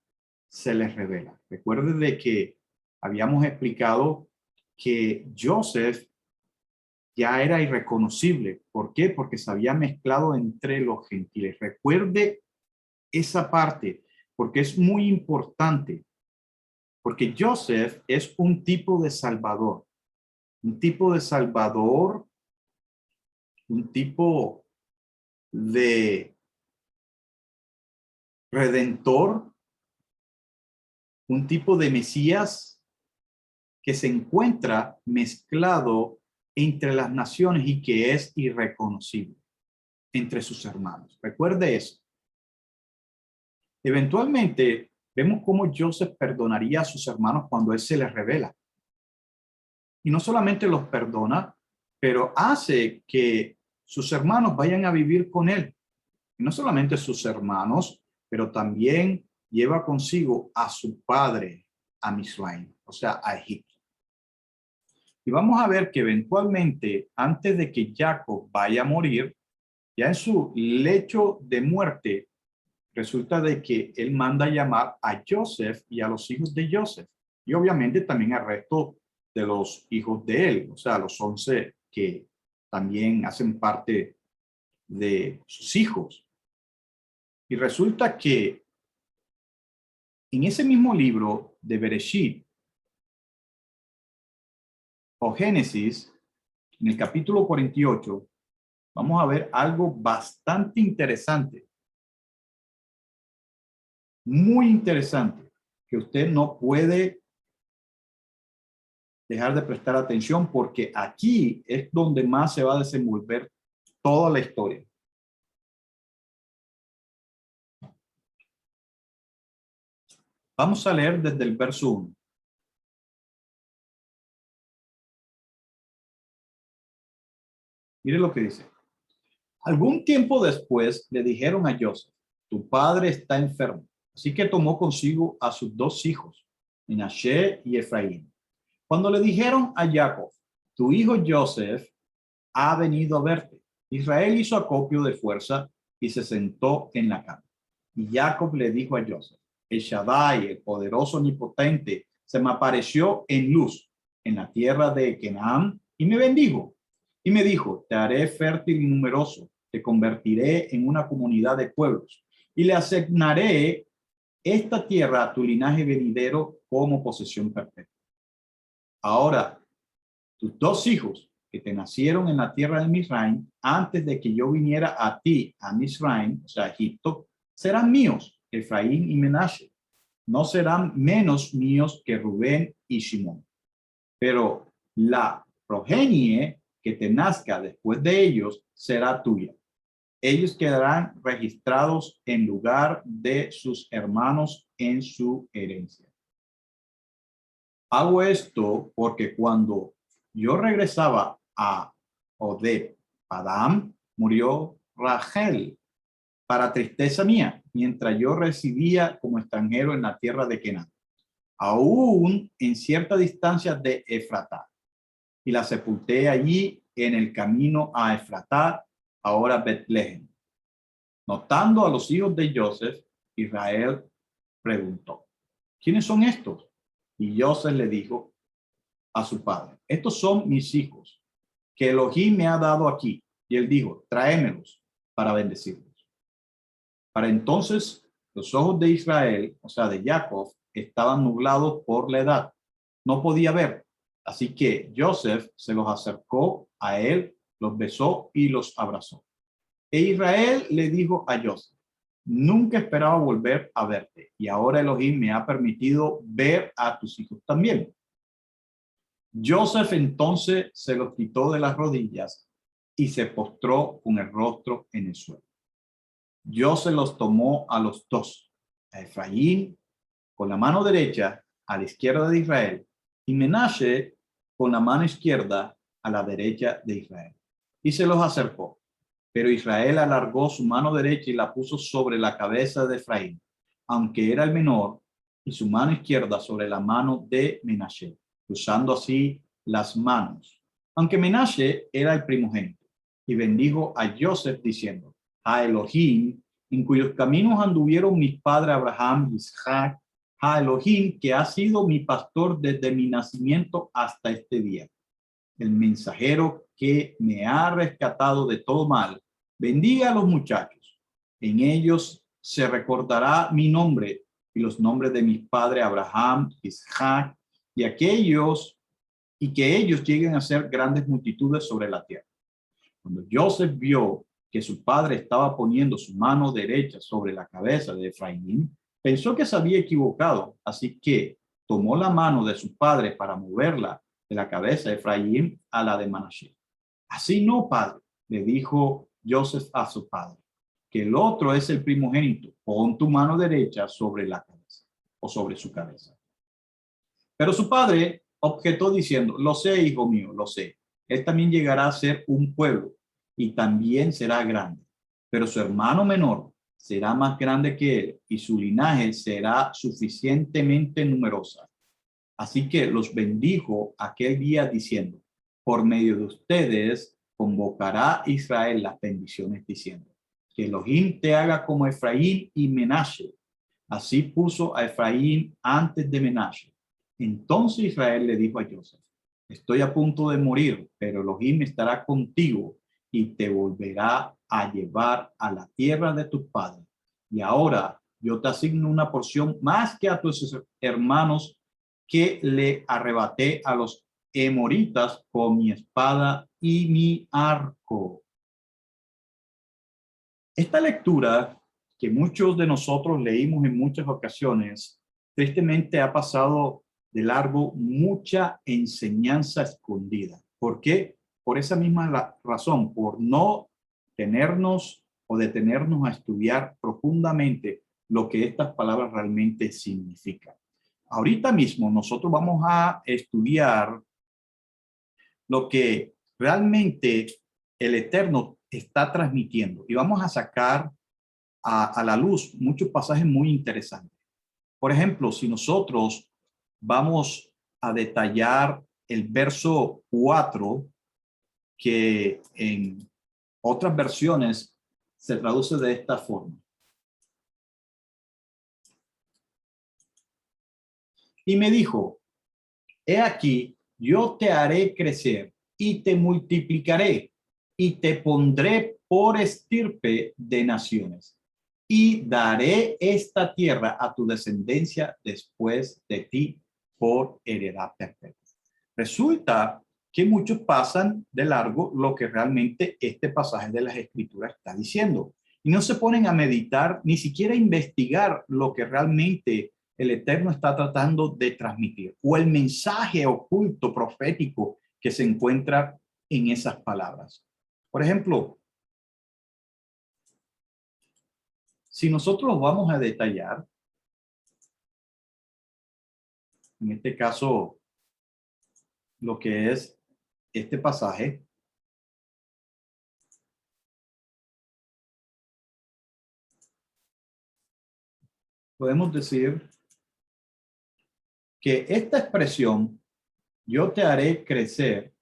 se les revela. Recuerden de que habíamos explicado que Joseph ya era irreconocible. ¿Por qué? Porque se había mezclado entre los gentiles. Recuerde esa parte, porque es muy importante, porque Joseph es un tipo de salvador, un tipo de salvador, un tipo de redentor, un tipo de Mesías que se encuentra mezclado entre las naciones y que es irreconocible entre sus hermanos. Recuerde eso. Eventualmente, vemos cómo Joseph perdonaría a sus hermanos cuando él se les revela. Y no solamente los perdona, pero hace que sus hermanos vayan a vivir con él. Y no solamente sus hermanos, pero también lleva consigo a su padre, a Misraim, o sea, a Egipto. Y vamos a ver que eventualmente, antes de que Jacob vaya a morir, ya en su lecho de muerte, resulta de que él manda llamar a Joseph y a los hijos de Joseph. Y obviamente también al resto de los hijos de él, o sea, los 11 que también hacen parte de sus hijos. Y resulta que en ese mismo libro de Bereshit o Génesis, en el capítulo 48, vamos a ver algo bastante interesante, muy interesante, que usted no puede dejar de prestar atención porque aquí es donde más se va a desenvolver toda la historia. Vamos a leer desde el verso 1. Mire lo que dice. Algún tiempo después le dijeron a Joseph, tu padre está enfermo. Así que tomó consigo a sus dos hijos, Menashe y Efraín. Cuando le dijeron a Jacob, tu hijo Joseph ha venido a verte, Israel hizo acopio de fuerza y se sentó en la cama. Y Jacob le dijo a Joseph, el Shaddai, el poderoso omnipotente, se me apareció en luz en la tierra de Canaán y me bendijo. Y me dijo, te haré fértil y numeroso, te convertiré en una comunidad de pueblos y le asignaré esta tierra a tu linaje venidero como posesión perpetua. Ahora, tus dos hijos que te nacieron en la tierra de Misraim, antes de que yo viniera a ti, a Misraim, o sea, Egipto, serán míos, Efraín y Menashe. No serán menos míos que Rubén y Simón. Pero la progenie que te nazca después de ellos será tuya. Ellos quedarán registrados en lugar de sus hermanos en su herencia. Hago esto porque cuando yo regresaba a Odeb, Padam, murió Rachel para tristeza mía, mientras yo residía como extranjero en la tierra de Canaán, aún en cierta distancia de Efratá, y la sepulté allí en el camino a Efratá, ahora Betlehem. Notando a los hijos de Joseph, Israel preguntó, ¿quiénes son estos? Y Joseph le dijo a su padre, estos son mis hijos, que Elohim me ha dado aquí. Y él dijo, tráemelos para bendecirlos. Para entonces, los ojos de Israel, o sea, de Jacob, estaban nublados por la edad. No podía ver. Así que Joseph se los acercó a él, los besó y los abrazó. E Israel le dijo a Joseph, nunca esperaba volver a verte, y ahora Elohim me ha permitido ver a tus hijos también. Joseph entonces se los quitó de las rodillas y se postró con el rostro en el suelo. Joseph los tomó a los dos, a Efraín con la mano derecha a la izquierda de Israel y Menashe con la mano izquierda a la derecha de Israel, y se los acercó. Pero Israel alargó su mano derecha y la puso sobre la cabeza de Efraín, aunque era el menor, y su mano izquierda sobre la mano de Menashe, cruzando así las manos, aunque Menashe era el primogénito, y bendijo a Joseph diciendo, a Elohim, en cuyos caminos anduvieron mis padres Abraham y Isaac, a Elohim, que ha sido mi pastor desde mi nacimiento hasta este día, el mensajero que me ha rescatado de todo mal, bendiga a los muchachos. En ellos se recordará mi nombre y los nombres de mis padres Abraham, Isaac y aquellos, y que ellos lleguen a ser grandes multitudes sobre la tierra. Cuando Joseph vio que su padre estaba poniendo su mano derecha sobre la cabeza de Efraín, pensó que se había equivocado, así que tomó la mano de su padre para moverla de la cabeza de Efraín a la de Manashe. Así no, padre, le dijo Joseph a su padre, que el otro es el primogénito, pon tu mano derecha sobre la cabeza o sobre su cabeza. Pero su padre objetó diciendo, lo sé, hijo mío, lo sé. Él también llegará a ser un pueblo y también será grande, pero su hermano menor será más grande que él y su linaje será suficientemente numerosa. Así que los bendijo aquel día diciendo, por medio de ustedes convocará Israel las bendiciones diciendo, que Elohim te haga como Efraín y Menashe. Así puso a Efraín antes de Menashe. Entonces Israel le dijo a Joseph, estoy a punto de morir, pero Elohim estará contigo y te volverá a llevar a la tierra de tus padres. Y ahora yo te asigno una porción más que a tus hermanos que le arrebaté a los emoritas con mi espada y mi arco. Esta lectura que muchos de nosotros leímos en muchas ocasiones, tristemente ha pasado de largo mucha enseñanza escondida. ¿Por qué? Por esa misma razón, por no tenernos o detenernos a estudiar profundamente lo que estas palabras realmente significan. Ahorita mismo nosotros vamos a estudiar lo que realmente el Eterno está transmitiendo. Y vamos a sacar a la luz muchos pasajes muy interesantes. Por ejemplo, si nosotros vamos a detallar el verso 4, que en otras versiones se traduce de esta forma. Y me dijo, he aquí, yo te haré crecer y te multiplicaré y te pondré por estirpe de naciones y daré esta tierra a tu descendencia después de ti por heredad perpetua. Resulta que muchos pasan de largo lo que realmente este pasaje de las Escrituras está diciendo y no se ponen a meditar, ni siquiera a investigar lo que realmente el Eterno está tratando de transmitir o el mensaje oculto profético que se encuentra en esas palabras. Por ejemplo, si nosotros vamos a detallar, en este caso, lo que es este pasaje, podemos decir que esta expresión, yo te haré crecer,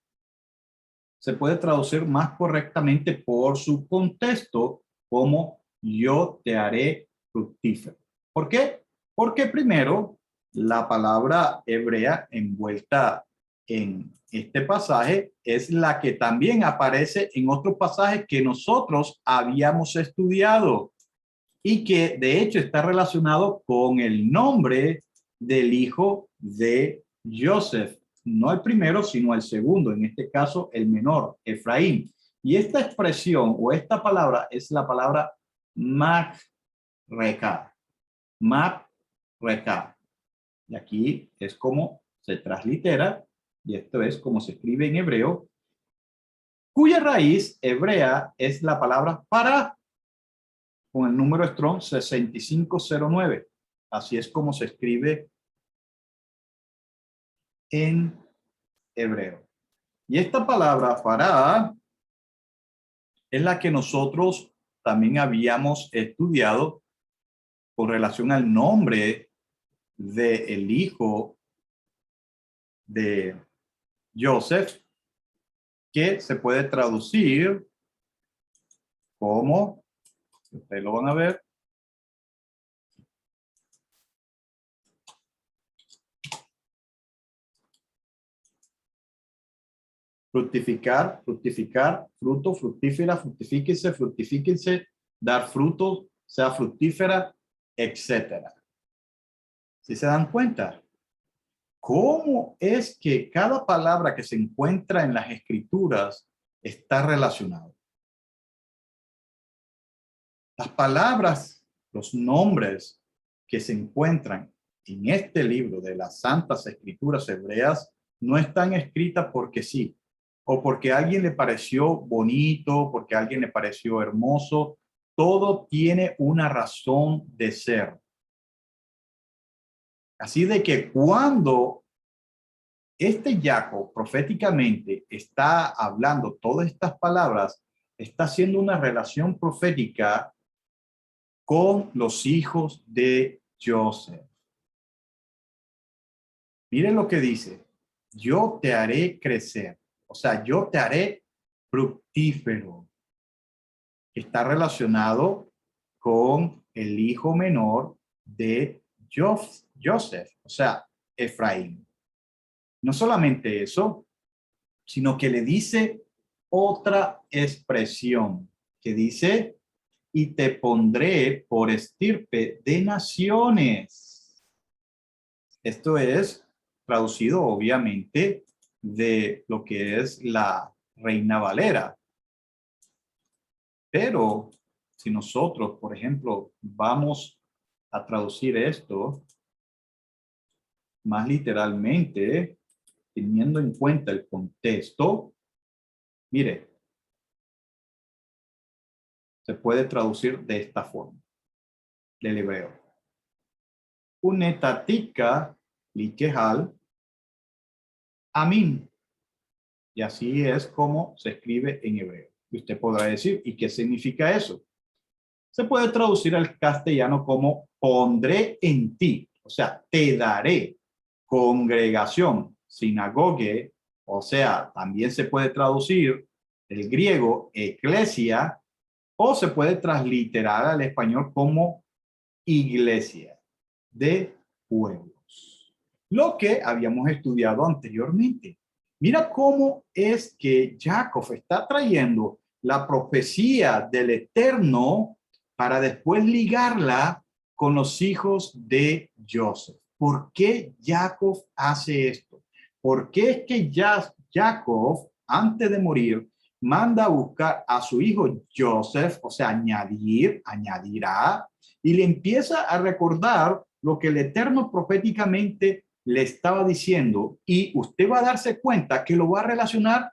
se puede traducir más correctamente por su contexto como yo te haré fructífero. ¿Por qué? Porque primero, la palabra hebrea envuelta en este pasaje es la que también aparece en otros pasajes que nosotros habíamos estudiado y que de hecho está relacionado con el nombre del hijo de Joseph. No el primero, sino el segundo, en este caso el menor, Efraín. Y esta expresión o esta palabra es la palabra Mac-Reka. Mac-Reka. Y aquí es como se translitera, y esto es como se escribe en hebreo, cuya raíz hebrea es la palabra para, con el número Strong 6509. Así es como se escribe en hebreo. Y esta palabra para es la que nosotros también habíamos estudiado con relación al nombre del hijo de Joseph, que se puede traducir como, ustedes lo van a ver, fructificar, fructificar, fruto, fructífera, fructifíquense, fructifíquense, dar fruto, sea fructífera, etcétera. ¿Sí se dan cuenta? ¿Cómo es que cada palabra que se encuentra en las escrituras está relacionada? Las palabras, los nombres que se encuentran en este libro de las Santas Escrituras Hebreas no están escritas porque sí, o porque a alguien le pareció bonito, porque a alguien le pareció hermoso. Todo tiene una razón de ser. Así de que cuando este Jacob proféticamente está hablando todas estas palabras, está haciendo una relación profética con los hijos de Joseph. Miren lo que dice, yo te haré crecer, o sea, yo te haré fructífero. Está relacionado con el hijo menor de Joseph, o sea, Efraín. No solamente eso, sino que le dice otra expresión que dice, y te pondré por estirpe de naciones. Esto es traducido obviamente de lo que es la Reina Valera. Pero si nosotros, por ejemplo, vamos a traducir esto más literalmente, teniendo en cuenta el contexto, mire, se puede traducir de esta forma, del hebreo. Unetatika likehal amin. Y así es como se escribe en hebreo. Y usted podrá decir, ¿y qué significa eso? Se puede traducir al castellano como pondré en ti, o sea, te daré. Congregación, sinagoge, o sea, también se puede traducir el griego eclesia, o se puede transliterar al español como iglesia de pueblos. Lo que habíamos estudiado anteriormente. Mira cómo es que Jacob está trayendo la profecía del Eterno para después ligarla con los hijos de Joseph. ¿Por qué Jacob hace esto? ¿Por qué es que Jacob, antes de morir, manda a buscar a su hijo Joseph, o sea, añadirá, y le empieza a recordar lo que el Eterno proféticamente le estaba diciendo, y usted va a darse cuenta que lo va a relacionar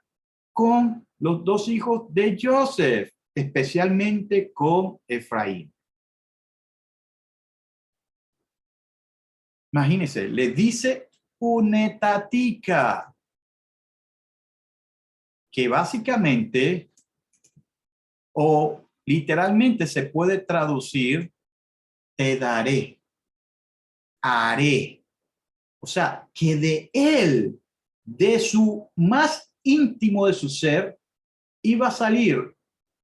con los dos hijos de Joseph, especialmente con Efraín. Imagínense, le dice unetatica, que básicamente o literalmente se puede traducir te daré, haré. O sea, que de él, de su más íntimo de su ser, iba a salir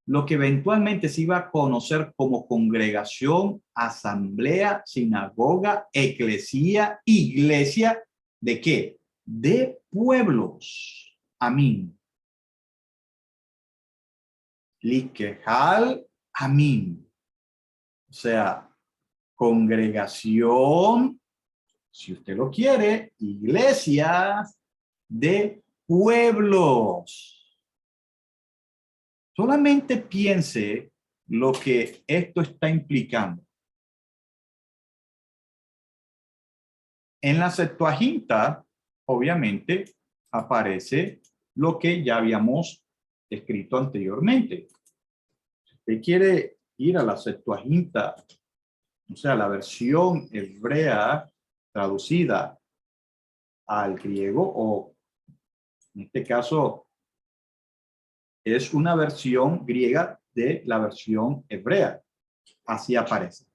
lo que eventualmente se iba a conocer como congregación, asamblea, sinagoga, eclesía, iglesia. ¿De qué? De pueblos. Amén. Likehal, amén. O sea, congregación, si usted lo quiere, iglesias de pueblos. Solamente piense lo que esto está implicando. En la Septuaginta, obviamente, aparece lo que ya habíamos escrito anteriormente. Si usted quiere ir a la Septuaginta, o sea, la versión hebrea traducida al griego, o en este caso es una versión griega de la versión hebrea. Así aparece.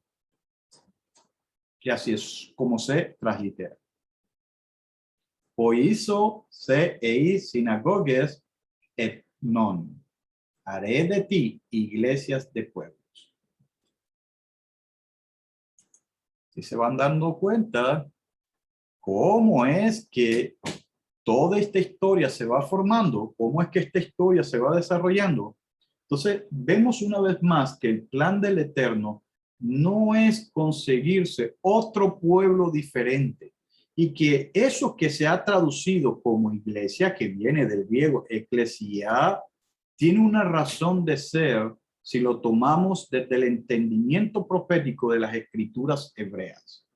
Y así es como se translitera. Oizo se eis sinagoges et non. Haré de ti iglesias de pueblos. Si se van dando cuenta cómo es que toda esta historia se va formando, cómo es que esta historia se va desarrollando. Entonces, vemos una vez más que el plan del Eterno no es conseguirse otro pueblo diferente, y que eso que se ha traducido como iglesia, que viene del griego eclesia, tiene una razón de ser si lo tomamos desde el entendimiento profético de las escrituras hebreas.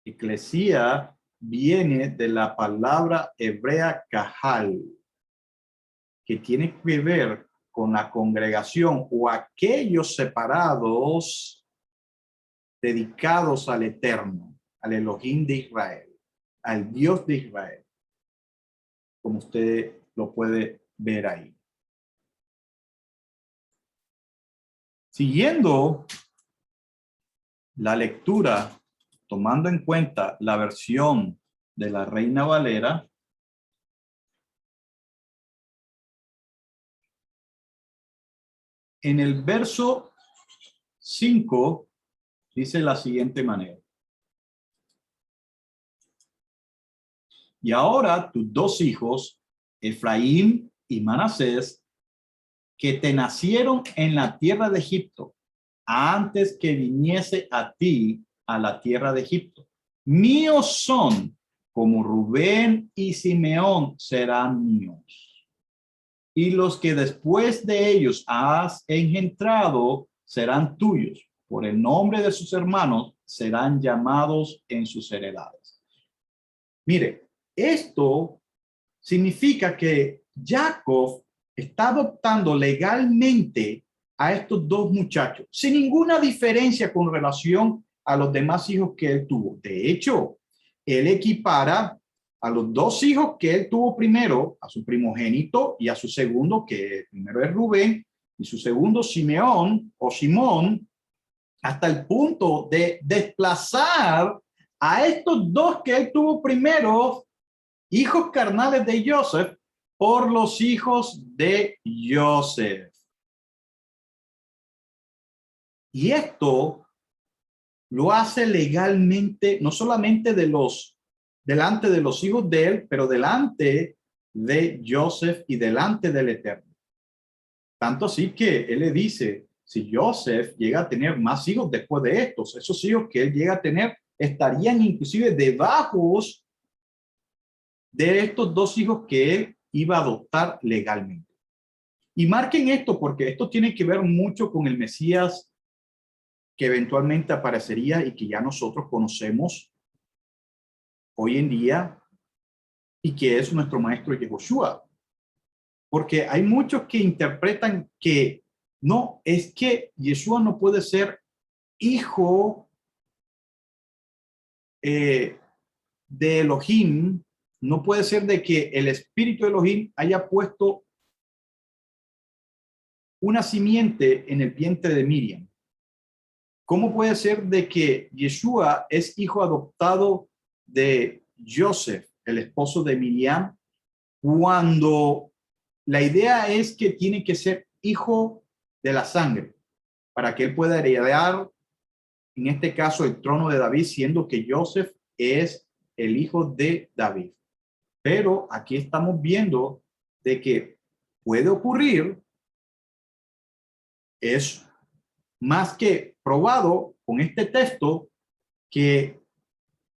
Eclesia viene de la palabra hebrea kahal, que tiene que ver con la congregación o aquellos separados dedicados al Eterno, al Elohim de Israel, al Dios de Israel, como usted lo puede ver ahí. Siguiendo la lectura, tomando en cuenta la versión de la Reina Valera, en el verso 5 dice la siguiente manera. Y ahora tus dos hijos, Efraín y Manasés, que te nacieron en la tierra de Egipto, antes que viniese a ti a la tierra de Egipto, míos son, como Rubén y Simeón serán míos. Y los que después de ellos has engendrado serán tuyos. Por el nombre de sus hermanos serán llamados en sus heredades. Mire, esto significa que Jacob está adoptando legalmente a estos dos muchachos, sin ninguna diferencia con relación a los demás hijos que él tuvo. De hecho, él equipara a los dos hijos que él tuvo primero, a su primogénito y a su segundo, que primero es Rubén, y su segundo Simeón o Simón, hasta el punto de desplazar a estos dos que él tuvo primero, hijos carnales de Joseph, por los hijos de Joseph. Y esto lo hace legalmente, no solamente delante de los hijos de él, pero delante de Joseph y delante del Eterno. Tanto así que él le dice, si Joseph llega a tener más hijos después de estos, esos hijos que él llega a tener estarían inclusive debajo de estos dos hijos que él iba a adoptar legalmente. Y marquen esto porque esto tiene que ver mucho con el Mesías que eventualmente aparecería y que ya nosotros conocemos hoy en día y que es nuestro maestro Yehoshua. Porque hay muchos que interpretan que no, es que Yeshua no puede ser hijo de Elohim, no puede ser de que el espíritu de Elohim haya puesto una simiente en el vientre de Miriam. ¿Cómo puede ser de que Yeshua es hijo adoptado de Joseph, el esposo de Miriam, cuando la idea es que tiene que ser hijo de la sangre para que él pueda heredar, en este caso, el trono de David, siendo que Joseph es el hijo de David? Pero aquí estamos viendo de que puede ocurrir, es más que probado con este texto, que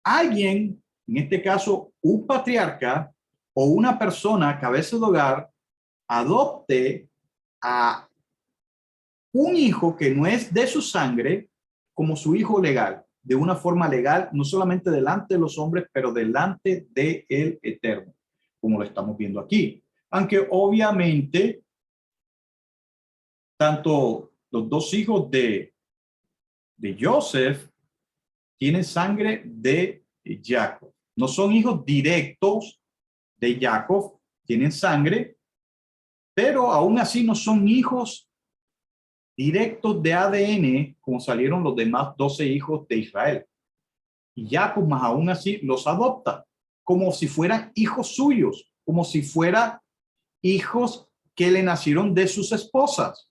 alguien, en este caso un patriarca o una persona cabeza de hogar, adopte a un hijo que no es de su sangre como su hijo legal, de una forma legal, no solamente delante de los hombres, pero delante de el Eterno, como lo estamos viendo aquí. Aunque obviamente, tanto los dos hijos de Joseph tienen sangre de Jacob. No son hijos directos de Jacob, tienen sangre, pero aún así no son hijos directos de ADN como salieron los demás 12 hijos de Israel. Y Jacob más aún así los adopta como si fueran hijos suyos, como si fueran hijos que le nacieron de sus esposas.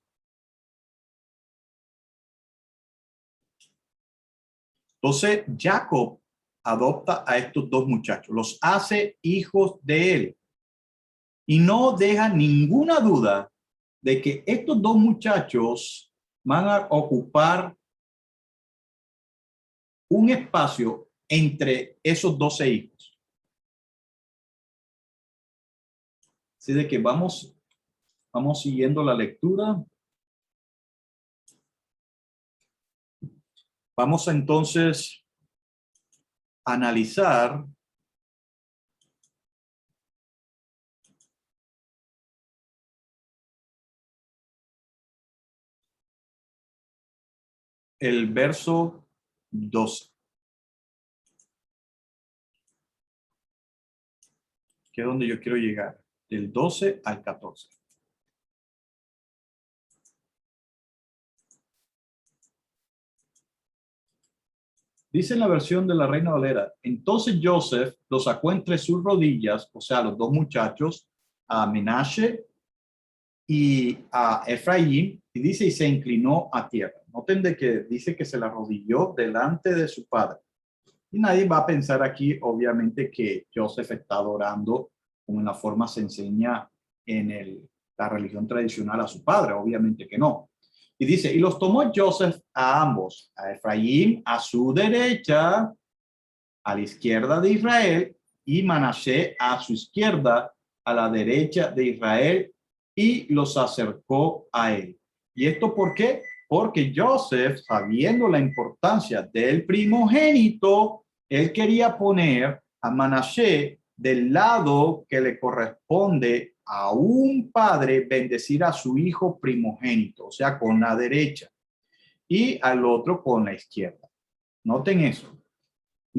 Entonces Jacob adopta a estos dos muchachos, los hace hijos de él y no deja ninguna duda de que estos dos muchachos van a ocupar un espacio entre esos 12 hijos. Así de que vamos siguiendo la lectura. Vamos a entonces analizar el verso 12, que es donde yo quiero llegar, del 12 al 14. Dice en la versión de la Reina Valera, entonces Joseph los sacó entre sus rodillas, o sea, los dos muchachos, a Menashe y a Efraín, y dice, y se inclinó a tierra. Noten de que dice que se la arrodilló delante de su padre. Y nadie va a pensar aquí, obviamente, que Joseph está adorando como en la forma se enseña en la religión tradicional a su padre, obviamente que no. Y dice, y los tomó Joseph a ambos, a Efraín a su derecha, a la izquierda de Israel, y Manasés a su izquierda, a la derecha de Israel, y los acercó a él. ¿Y esto por qué? Porque Joseph, sabiendo la importancia del primogénito, él quería poner a Manasés del lado que le corresponde a un padre bendecir a su hijo primogénito, o sea, con la derecha, y al otro con la izquierda. Noten eso.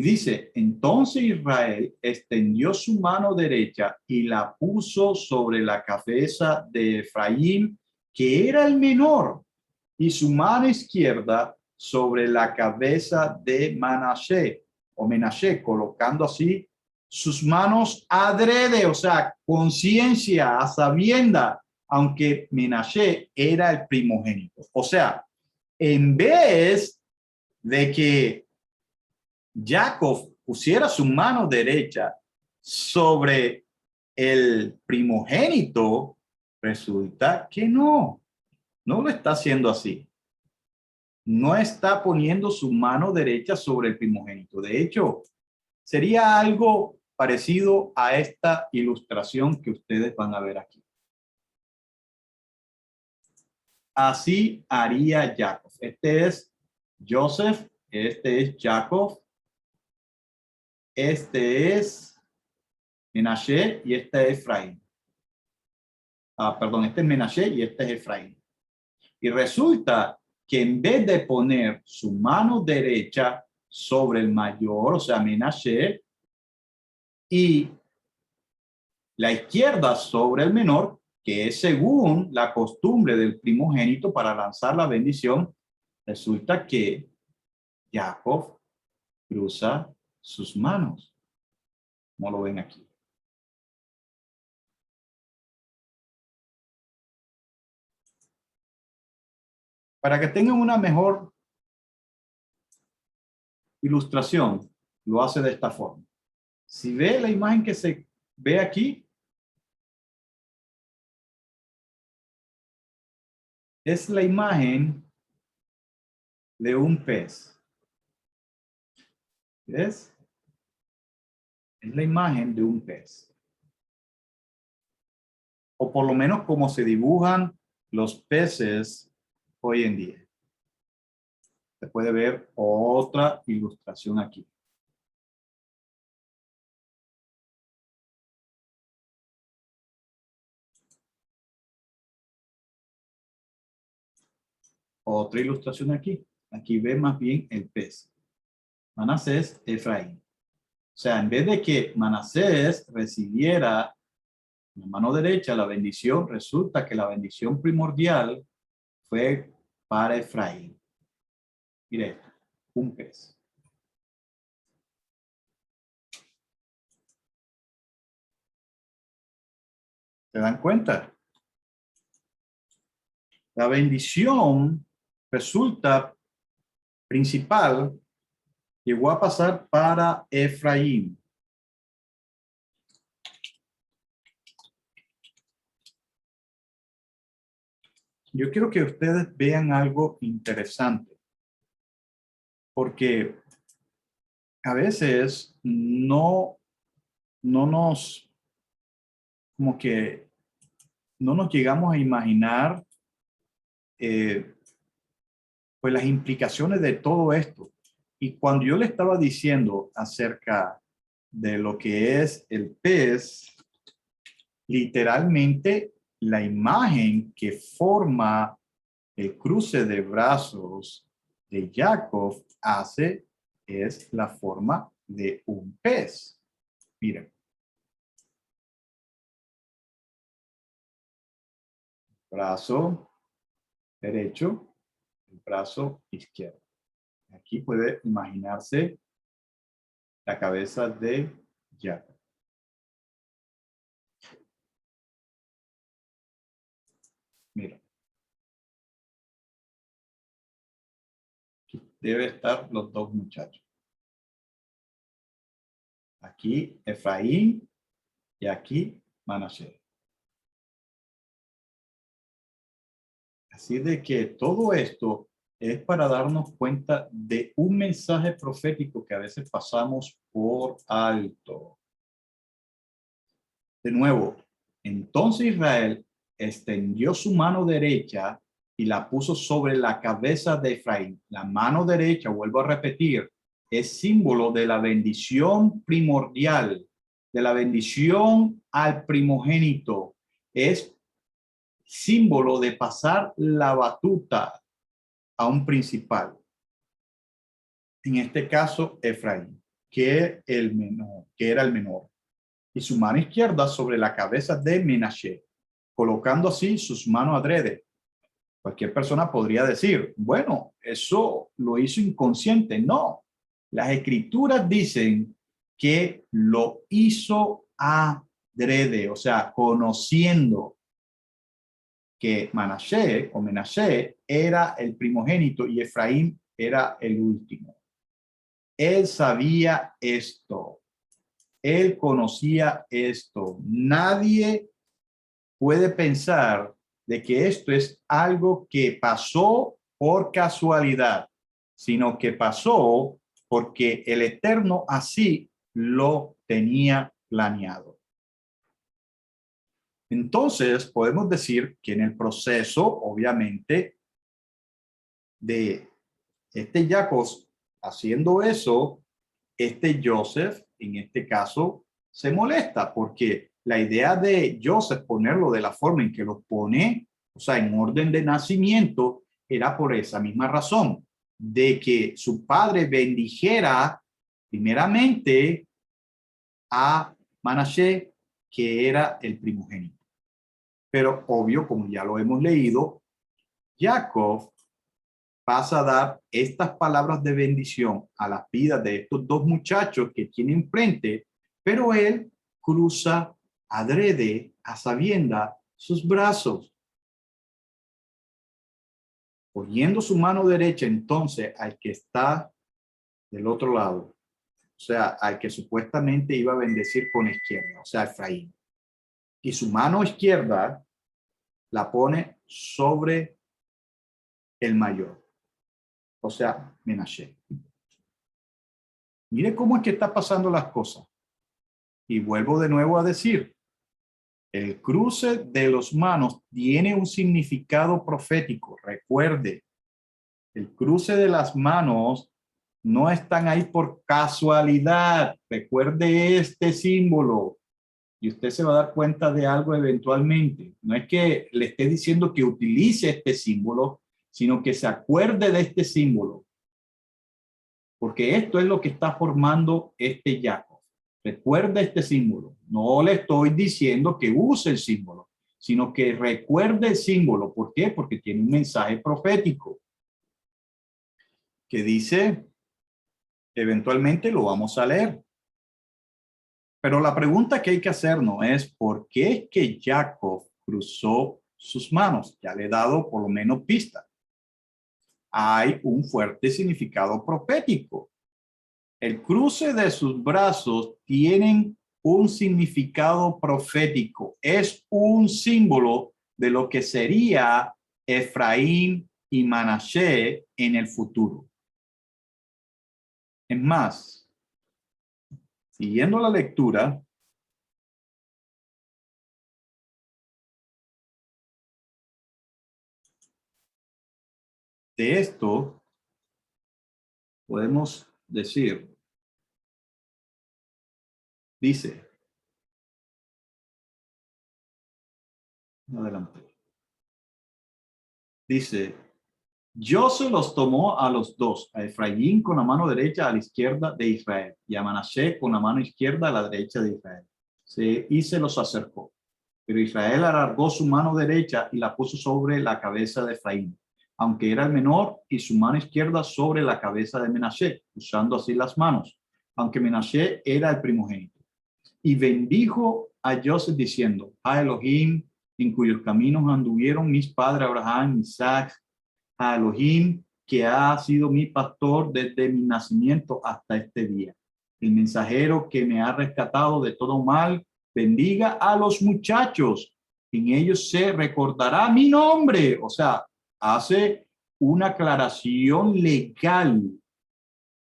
Y dice, entonces Israel extendió su mano derecha y la puso sobre la cabeza de Efraín, que era el menor, y su mano izquierda sobre la cabeza de Manasés o Menashe, colocando así sus manos adrede, o sea, conciencia, a sabienda, aunque Menashe era el primogénito. O sea, en vez de que Jacob pusiera su mano derecha sobre el primogénito, resulta que no lo está haciendo así. No está poniendo su mano derecha sobre el primogénito. De hecho, sería algo parecido a esta ilustración que ustedes van a ver aquí. Así haría Jacob. Este es Joseph, este es Jacob, este es Menashe y este es Efraín. Perdón, este es Menashe y este es Efraín. Y resulta que en vez de poner su mano derecha sobre el mayor, o sea, Menashe, y la izquierda sobre el menor, que es según la costumbre del primogénito para lanzar la bendición, resulta que Jacob cruza sus manos. ¿Cómo lo ven aquí? Para que tengan una mejor ilustración, lo hace de esta forma. Si ve la imagen que se ve aquí, es la imagen de un pez. ¿Ves? Es la imagen de un pez. O por lo menos como se dibujan los peces hoy en día. Se puede ver otra ilustración aquí. Otra ilustración aquí. Aquí ve más bien el pez. Manasés, Efraín. O sea, en vez de que Manasés recibiera en la mano derecha la bendición, resulta que la bendición primordial fue para Efraín. Mire esto, un pez. ¿Se dan cuenta? La bendición resulta principal llegó a pasar para Efraín. Yo quiero que ustedes vean algo interesante, porque a veces no nos, como que no nos llegamos a imaginar pues las implicaciones de todo esto. Y cuando yo le estaba diciendo acerca de lo que es el pez, literalmente la imagen que forma el cruce de brazos de Jacob hace es la forma de un pez. Miren. Brazo derecho, el brazo izquierdo. Aquí puede imaginarse la cabeza de Jacob. Mira. Aquí debe estar los dos muchachos. Aquí Efraín y aquí Manasés. Así de que todo esto es para darnos cuenta de un mensaje profético que a veces pasamos por alto. De nuevo, entonces Israel extendió su mano derecha y la puso sobre la cabeza de Efraín. La mano derecha, vuelvo a repetir, es símbolo de la bendición primordial, de la bendición al primogénito. Es símbolo de pasar la batuta a un principal. En este caso, Efraín. que el menor, que era el menor, y su mano izquierda sobre la cabeza de Menashe, colocando así sus manos adrede. Cualquier persona podría decir, bueno, eso lo hizo inconsciente. No, las escrituras dicen que lo hizo adrede, o sea, conociendo que Manashe o Menashe era el primogénito y Efraín era el último. Él sabía esto. Él conocía esto. Nadie puede pensar de que esto es algo que pasó por casualidad, sino que pasó porque el Eterno así lo tenía planeado. Entonces, podemos decir que en el proceso, obviamente, de este Jacob haciendo eso, este Joseph, en este caso, se molesta porque la idea de Joseph ponerlo de la forma en que lo pone, o sea, en orden de nacimiento, era por esa misma razón, de que su padre bendijera primeramente a Manashe, que era el primogénito. Pero obvio, como ya lo hemos leído, Jacob pasa a dar estas palabras de bendición a las vidas de estos dos muchachos que tiene enfrente, pero él cruza adrede, a sabienda, sus brazos, poniendo su mano derecha entonces al que está del otro lado, o sea, al que supuestamente iba a bendecir con izquierda, o sea, Efraín. Y su mano izquierda la pone sobre el mayor, o sea, Menashe. Mire cómo es que está pasando las cosas. Y vuelvo de nuevo a decir, el cruce de los manos tiene un significado profético. Recuerde, el cruce de las manos no están ahí por casualidad. Recuerde este símbolo y usted se va a dar cuenta de algo eventualmente. No es que le esté diciendo que utilice este símbolo, sino que se acuerde de este símbolo. Porque esto es lo que está formando este Jacob. Recuerde este símbolo. No le estoy diciendo que use el símbolo, sino que recuerde el símbolo. ¿Por qué? Porque tiene un mensaje profético que dice, eventualmente lo vamos a leer. Pero la pregunta que hay que hacernos es, ¿por qué es que Jacob cruzó sus manos? Ya le he dado por lo menos pista. Hay un fuerte significado profético. El cruce de sus brazos tienen un significado profético. Es un símbolo de lo que sería Efraín y Manashe en el futuro. Es más, siguiendo la lectura, de esto podemos decir, dice, adelante, dice, yo se los tomó a los dos, a Efraín con la mano derecha a la izquierda de Israel y a Manashe con la mano izquierda a la derecha de Israel. Y se los acercó. Pero Israel alargó su mano derecha y la puso sobre la cabeza de Efraín, aunque era el menor, y su mano izquierda sobre la cabeza de Menashe, usando así las manos, aunque Menashe era el primogénito. Y bendijo a Joseph diciendo, a Elohim, en cuyos caminos anduvieron mis padres Abraham, Isaac, a Elohim, que ha sido mi pastor desde mi nacimiento hasta este día. El mensajero que me ha rescatado de todo mal, bendiga a los muchachos. En ellos se recordará mi nombre. O sea, hace una aclaración legal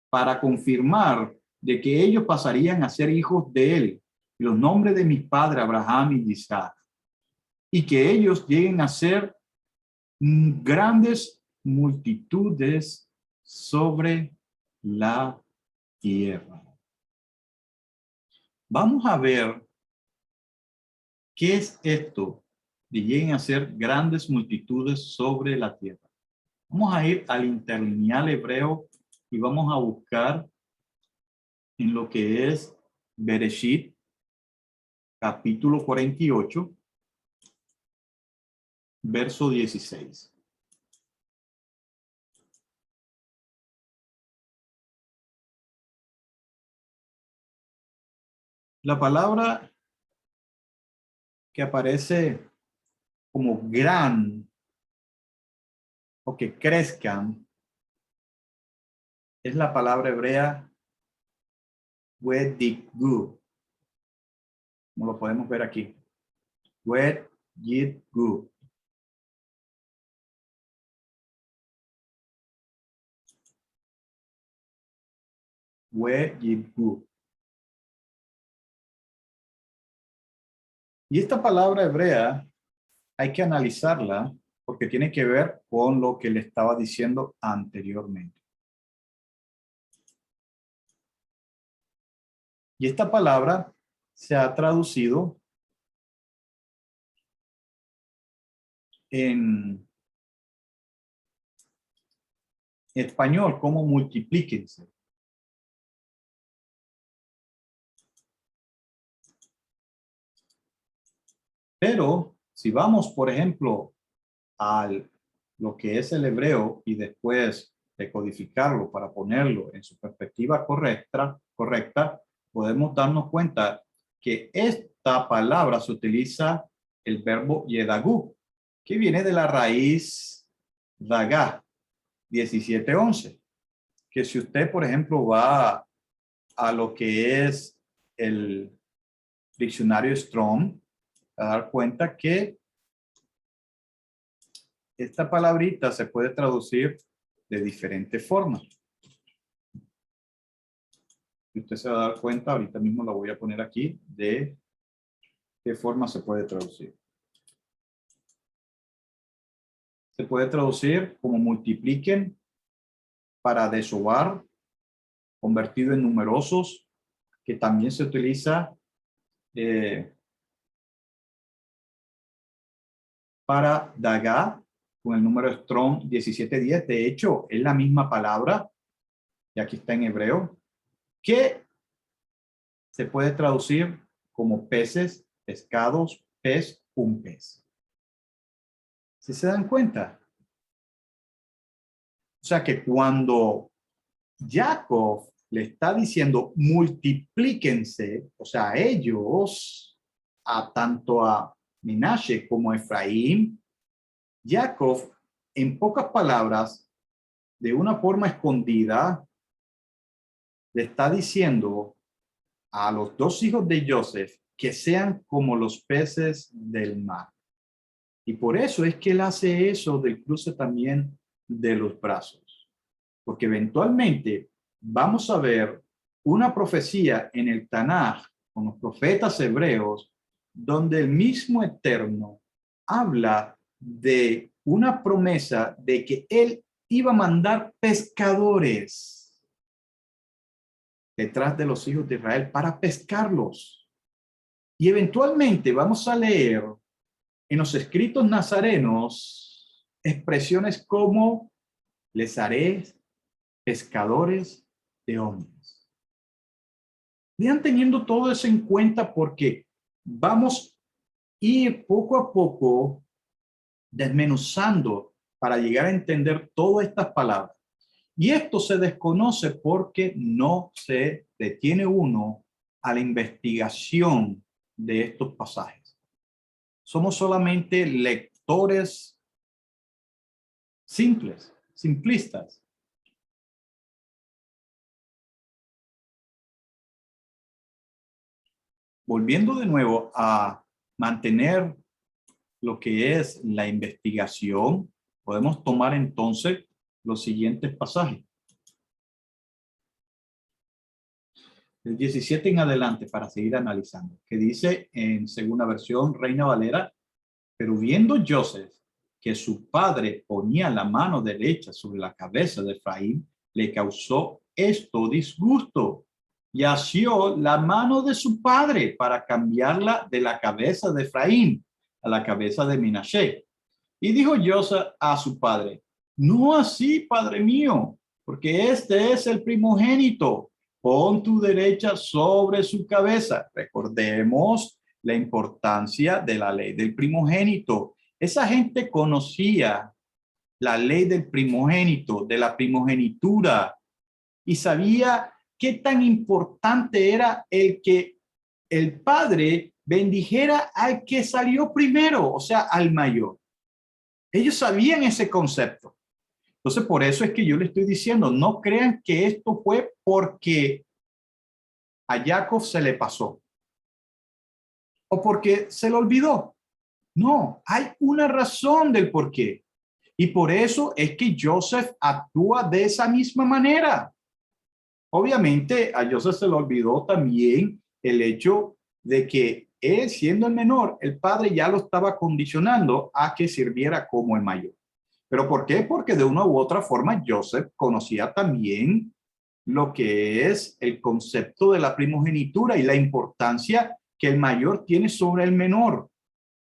para confirmar de que ellos pasarían a ser hijos de él. Los nombres de mis padres, Abraham y Isaac. Y que ellos lleguen a ser grandes multitudes sobre la tierra. Vamos a ver qué es esto de lleguen a ser grandes multitudes sobre la tierra. Vamos a ir al interlineal hebreo y vamos a buscar en lo que es Bereshit, capítulo 48, verso 16. La palabra que aparece como gran o que crezcan es la palabra hebrea Wediggu. Como lo podemos ver aquí. Wediggu. Wediggu. Y esta palabra hebrea hay que analizarla porque tiene que ver con lo que le estaba diciendo anteriormente. Y esta palabra se ha traducido en español como multiplíquense. Pero si vamos, por ejemplo, a lo que es el hebreo y después decodificarlo para ponerlo en su perspectiva correcta, podemos darnos cuenta que esta palabra se utiliza el verbo yedagu, que viene de la raíz dagá, 1711, que si usted, por ejemplo, va a lo que es el diccionario Strong, a dar cuenta que esta palabrita se puede traducir de diferentes formas. Y usted se va a dar cuenta, ahorita mismo la voy a poner aquí, de qué forma se puede traducir. Se puede traducir como multipliquen, para desovar, convertido en numerosos, que también se utiliza para Dagá, con el número Strong 1710. De hecho, es la misma palabra, y aquí está en hebreo, que se puede traducir como peces, pescados, pez, un pez. ¿Sí se dan cuenta? O sea que cuando Jacob le está diciendo multiplíquense, o sea, ellos, tanto a Menashe como a Efraín, Jacob, en pocas palabras, de una forma escondida, le está diciendo a los dos hijos de Joseph que sean como los peces del mar. Y por eso es que él hace eso del cruce también de los brazos. Porque eventualmente vamos a ver una profecía en el Tanaj con los profetas hebreos donde el mismo Eterno habla de una promesa de que él iba a mandar pescadores detrás de los hijos de Israel para pescarlos. Y eventualmente vamos a leer en los escritos nazarenos expresiones como les haré pescadores de hombres. Vean teniendo todo eso en cuenta porque vamos a ir poco a poco desmenuzando para llegar a entender todas estas palabras. Y esto se desconoce porque no se detiene uno a la investigación de estos pasajes. Somos solamente lectores simplistas. Volviendo de nuevo a mantener lo que es la investigación, podemos tomar entonces los siguientes pasajes. El 17 en adelante para seguir analizando, que dice en segunda versión Reina Valera, pero viendo Joseph que su padre ponía la mano derecha sobre la cabeza de Efraín, le causó esto disgusto y asió la mano de su padre para cambiarla de la cabeza de Efraín a la cabeza de Menashe. Y dijo Joseph a su padre, no así, padre mío, porque este es el primogénito, pon tu derecha sobre su cabeza. Recordemos la importancia de la ley del primogénito. Esa gente conocía la ley del primogénito, de la primogenitura, y sabía qué tan importante era el que el padre bendijera al que salió primero, o sea, al mayor. Ellos sabían ese concepto. Entonces, por eso es que yo le estoy diciendo, no crean que esto fue porque a Jacob se le pasó o porque se le olvidó. No, hay una razón del por qué. Y por eso es que Joseph actúa de esa misma manera. Obviamente a Joseph se le olvidó también el hecho de que él, siendo el menor, el padre ya lo estaba condicionando a que sirviera como el mayor. ¿Pero por qué? Porque de una u otra forma Joseph conocía también lo que es el concepto de la primogenitura y la importancia que el mayor tiene sobre el menor.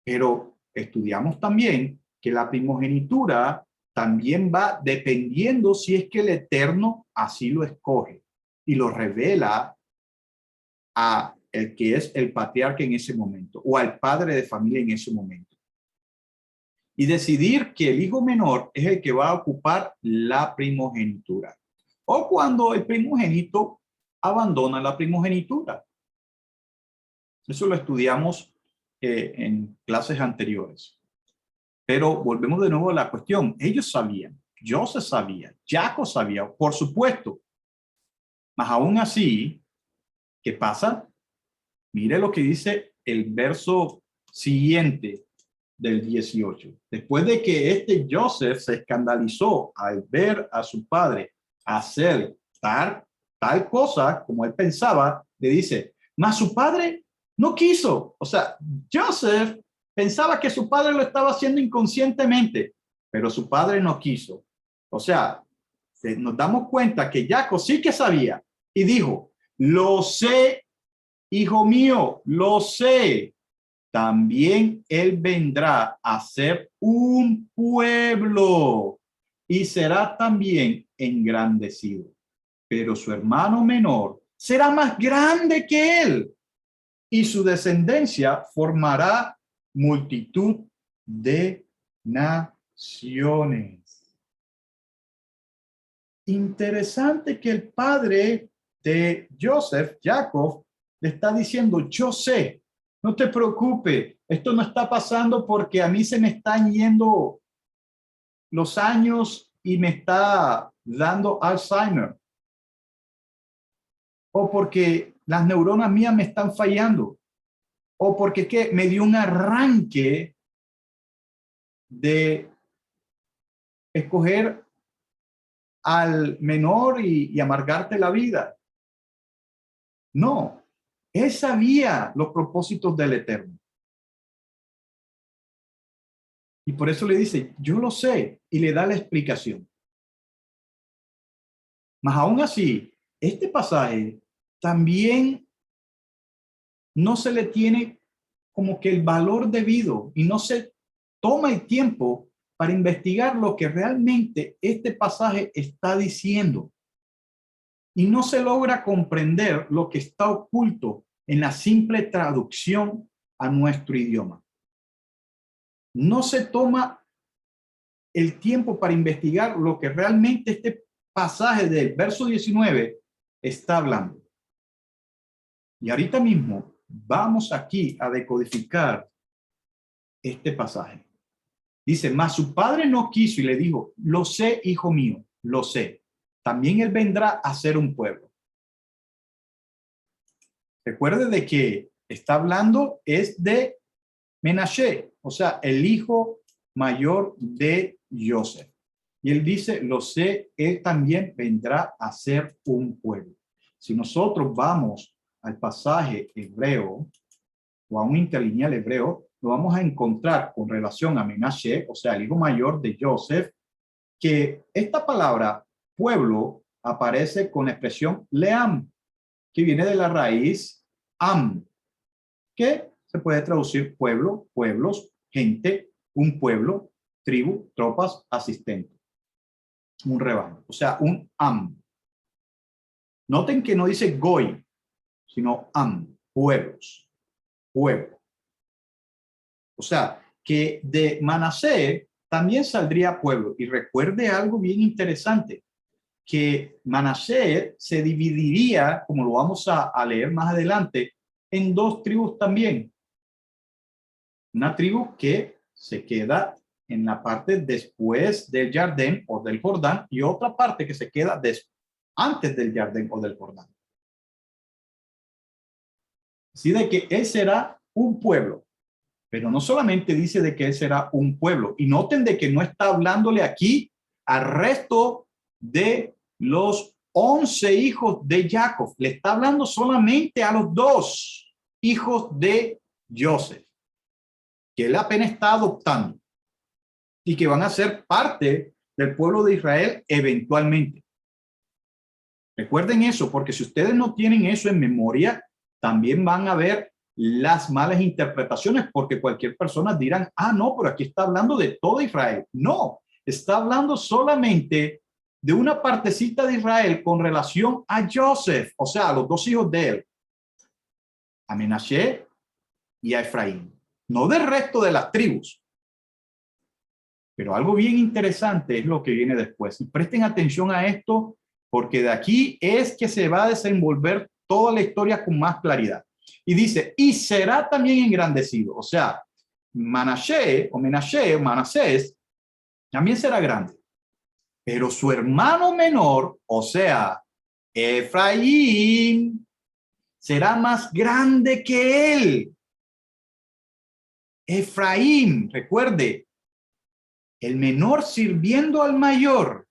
Pero estudiamos también que la primogenitura también va dependiendo si es que el Eterno así lo escoge y lo revela a el que es el patriarca en ese momento o al padre de familia en ese momento. Y decidir que el hijo menor es el que va a ocupar la primogenitura. O cuando el primogénito abandona la primogenitura. Eso lo estudiamos en clases anteriores. Pero volvemos de nuevo a la cuestión. Ellos sabían, Joseph sabía, Jacob sabía, por supuesto. Mas aún así, ¿qué pasa? Mire lo que dice el verso siguiente del 18. Después de que este Joseph se escandalizó al ver a su padre hacer tal cosa como él pensaba, le dice, mas su padre no quiso. O sea, Joseph pensaba que su padre lo estaba haciendo inconscientemente, pero su padre no quiso. O sea, nos damos cuenta que Jacob sí que sabía y dijo, lo sé, hijo mío, lo sé. También él vendrá a ser un pueblo y será también engrandecido. Pero su hermano menor será más grande que él y su descendencia formará multitud de naciones. Interesante que el padre de Joseph, Jacob, le está diciendo, yo sé, no te preocupes, esto no está pasando porque a mí se me están yendo los años y me está dando Alzheimer. O porque las neuronas mías me están fallando. O porque ¿qué? Me dio un arranque de escoger al menor y amargarte la vida. No, él sabía los propósitos del Eterno. Y por eso le dice, yo lo sé, y le da la explicación. Mas aún así, este pasaje también no se le tiene como que el valor debido y no se toma el tiempo para investigar lo que realmente este pasaje está diciendo. Y no se logra comprender lo que está oculto en la simple traducción a nuestro idioma. No se toma el tiempo para investigar lo que realmente este pasaje del verso 19 está hablando. Y ahorita mismo vamos aquí a decodificar este pasaje. Dice, mas su padre no quiso y le dijo, lo sé, hijo mío, lo sé. También él vendrá a ser un pueblo. Recuerde de que está hablando es de Menashe, o sea, el hijo mayor de Joseph. Y él dice, lo sé, él también vendrá a ser un pueblo. Si nosotros vamos al pasaje hebreo o a un interlineal hebreo, lo vamos a encontrar con relación a Menashe, o sea, el hijo mayor de Joseph, que esta palabra pueblo aparece con la expresión leam, que viene de la raíz am, que se puede traducir pueblo, pueblos, gente, un pueblo, tribu, tropas, asistente, un rebaño, o sea, un am. Noten que no dice goy, sino am, pueblos, pueblo. O sea, que de Manasés también saldría pueblo. Y recuerde algo bien interesante, que Manasés se dividiría, como lo vamos a leer más adelante, en dos tribus también. Una tribu que se queda en la parte después del Jardín o del Jordán y otra parte que se queda antes del Jardín o del Jordán. Así de que él será un pueblo, pero no solamente dice de que él será un pueblo. Y noten de que no está hablándole aquí al resto de los 11 hijos de Jacob. Le está hablando solamente a los 2 hijos de Joseph, que él apenas está adoptando y que van a ser parte del pueblo de Israel eventualmente. Recuerden eso, porque si ustedes no tienen eso en memoria, también van a ver las malas interpretaciones, porque cualquier persona dirán, ah, no, pero aquí está hablando de todo Israel. No, está hablando solamente de una partecita de Israel con relación a Joseph, o sea, a los 2 hijos de él, a Menashe y a Efraín, no del resto de las tribus. Pero algo bien interesante es lo que viene después. Y presten atención a esto, porque de aquí es que se va a desenvolver toda la historia con más claridad. Y dice, y será también engrandecido. O sea, Manasés, también será grande. Pero su hermano menor, o sea, Efraín, será más grande que él. Efraín, recuerde, el menor sirviendo al mayor,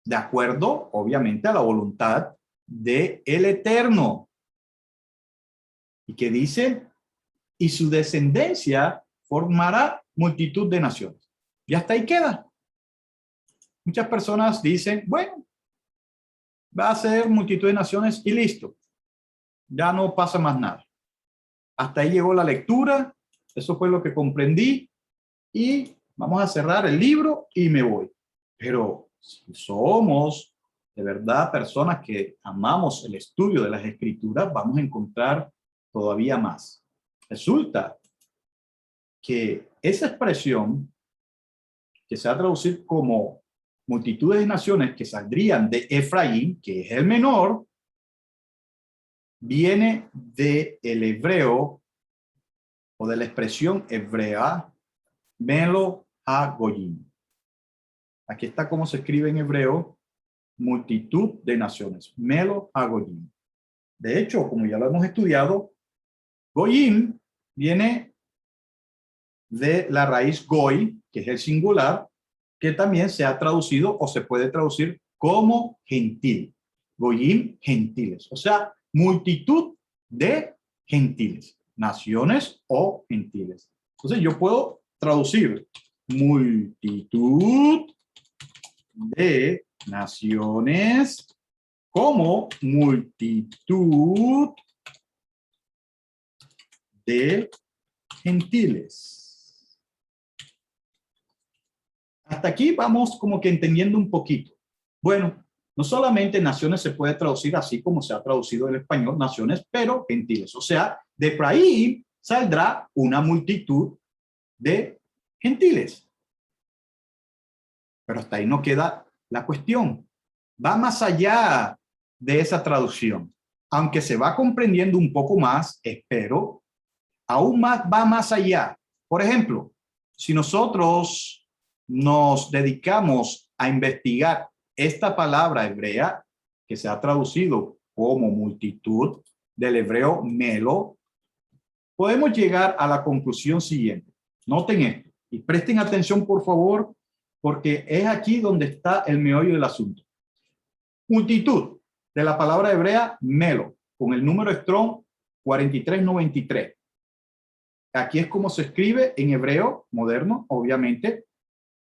de acuerdo, obviamente, a la voluntad de el Eterno. Y que dice, y su descendencia formará multitud de naciones. Y hasta ahí queda. Muchas personas dicen, bueno, va a ser multitud de naciones y listo. Ya no pasa más nada. Hasta ahí llegó la lectura. Eso fue lo que comprendí. Y vamos a cerrar el libro y me voy. Pero si somos de verdad personas que amamos el estudio de las escrituras, vamos a encontrar todavía más. Resulta que esa expresión que se va a traducir como multitudes de naciones que saldrían de Efraín, que es el menor, viene del hebreo o de la expresión hebrea Melo HaGoyim. Aquí está cómo se escribe en hebreo multitud de naciones. Melo HaGoyim. De hecho, como ya lo hemos estudiado, Goyim viene de la raíz goy, que es el singular, que también se ha traducido o se puede traducir como gentil. Goyim, gentiles. O sea, multitud de gentiles, naciones o gentiles. Entonces yo puedo traducir multitud de naciones como multitud de gentiles. Hasta aquí vamos como que entendiendo un poquito. Bueno, no solamente naciones se puede traducir así como se ha traducido en español, naciones, pero gentiles. O sea, de Efraín saldrá una multitud de gentiles. Pero hasta ahí no queda la cuestión. Va más allá de esa traducción. Aunque se va comprendiendo un poco más, espero, aún más va más allá. Por ejemplo, si nosotros nos dedicamos a investigar esta palabra hebrea que se ha traducido como multitud del hebreo melo, podemos llegar a la conclusión siguiente. Noten esto y presten atención, por favor, porque es aquí donde está el meollo del asunto. Multitud de la palabra hebrea melo, con el número Strong 4393. Aquí es como se escribe en hebreo moderno, obviamente,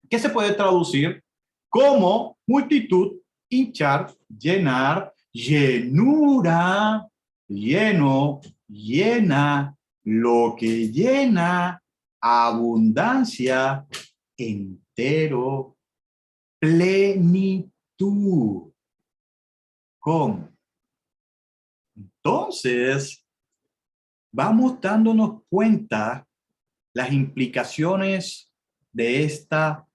que se puede traducir como multitud, hinchar, llenar, llenura, lleno, llena, lo que llena, abundancia, entero, plenitud. tú. ¿Cómo? Entonces, vamos dándonos cuenta las implicaciones de esta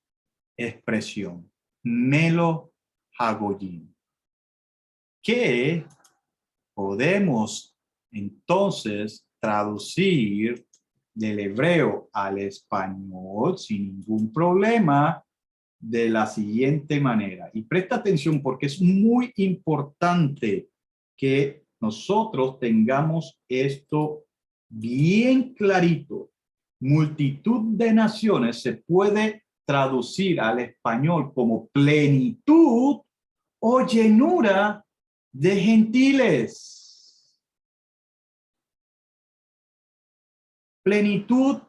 expresión, Melo Hagoyim, que podemos entonces traducir del hebreo al español sin ningún problema de la siguiente manera. Y presta atención porque es muy importante que nosotros tengamos esto bien clarito. Multitud de naciones se puede traducir al español como plenitud o llenura de gentiles. Plenitud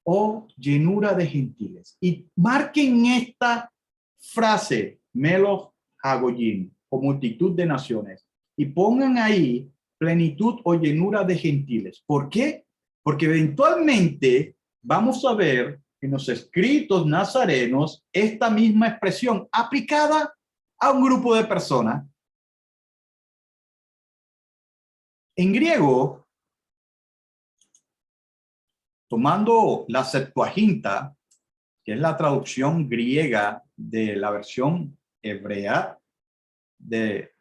o llenura de gentiles. Y marquen esta frase, Melo Hagoyim, o multitud de naciones, y pongan ahí plenitud o llenura de gentiles. ¿Por qué? Porque eventualmente vamos a ver en los escritos nazarenos esta misma expresión aplicada a un grupo de personas. En griego, tomando la Septuaginta, que es la traducción griega de la versión hebrea de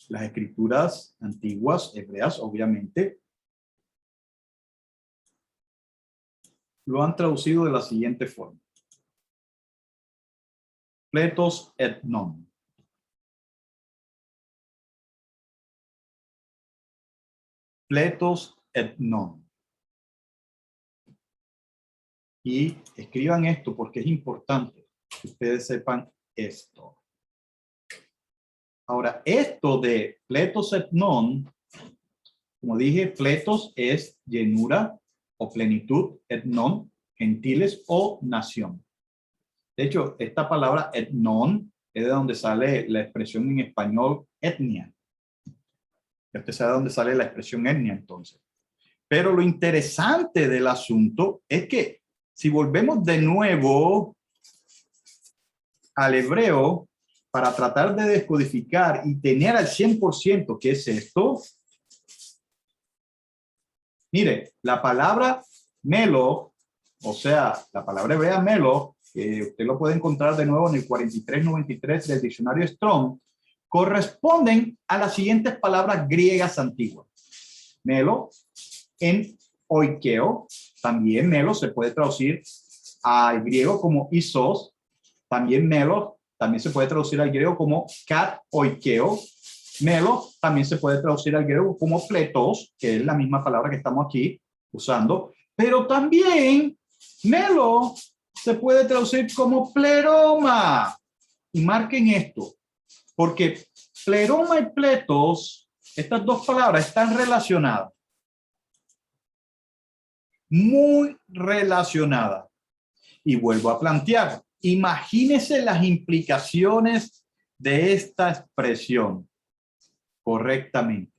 las escrituras antiguas hebreas, obviamente, lo han traducido de la siguiente forma. Pletos et non. Pletos et non. Y escriban esto porque es importante que ustedes sepan esto. Ahora, esto de pletos et non, como dije, pletos es llenura o plenitud, et non, gentiles o nación. De hecho, esta palabra et non es de donde sale la expresión en español etnia. Ya usted sabe de dónde sale la expresión etnia entonces. Pero lo interesante del asunto es que si volvemos de nuevo al hebreo para tratar de descodificar y tener al 100% qué es esto, mire, la palabra melo, o sea, la palabra hebrea melo, que usted lo puede encontrar de nuevo en el 4393 del diccionario Strong, corresponden a las siguientes palabras griegas antiguas. Melo, en oikeo, también melo se puede traducir al griego como isos, también melo, también se puede traducir al griego como kat oikeo, melo también se puede traducir al griego como pletos, que es la misma palabra que estamos aquí usando, pero también melo se puede traducir como pleroma. Y marquen esto, porque pleroma y pletos, estas dos palabras están relacionadas. Muy relacionadas. Y vuelvo a plantear, imagínense las implicaciones de esta expresión correctamente,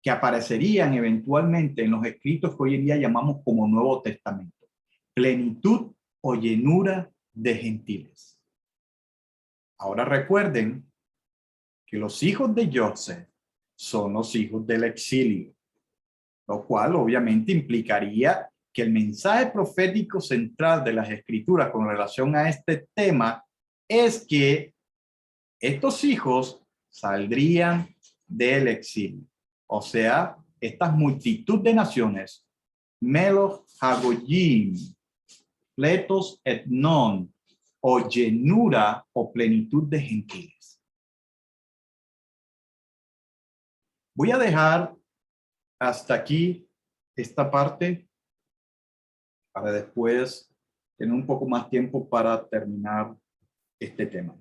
que aparecerían eventualmente en los escritos que hoy en día llamamos como Nuevo Testamento. Plenitud o llenura de gentiles. Ahora recuerden que los hijos de Joseph son los hijos del exilio, lo cual obviamente implicaría que el mensaje profético central de las escrituras con relación a este tema es que estos hijos saldrían del exilio. O sea, esta multitud de naciones, Melo Hagoyim, pletos et non, o llenura o plenitud de gentiles. Voy a dejar hasta aquí esta parte para después tener un poco más tiempo para terminar este tema.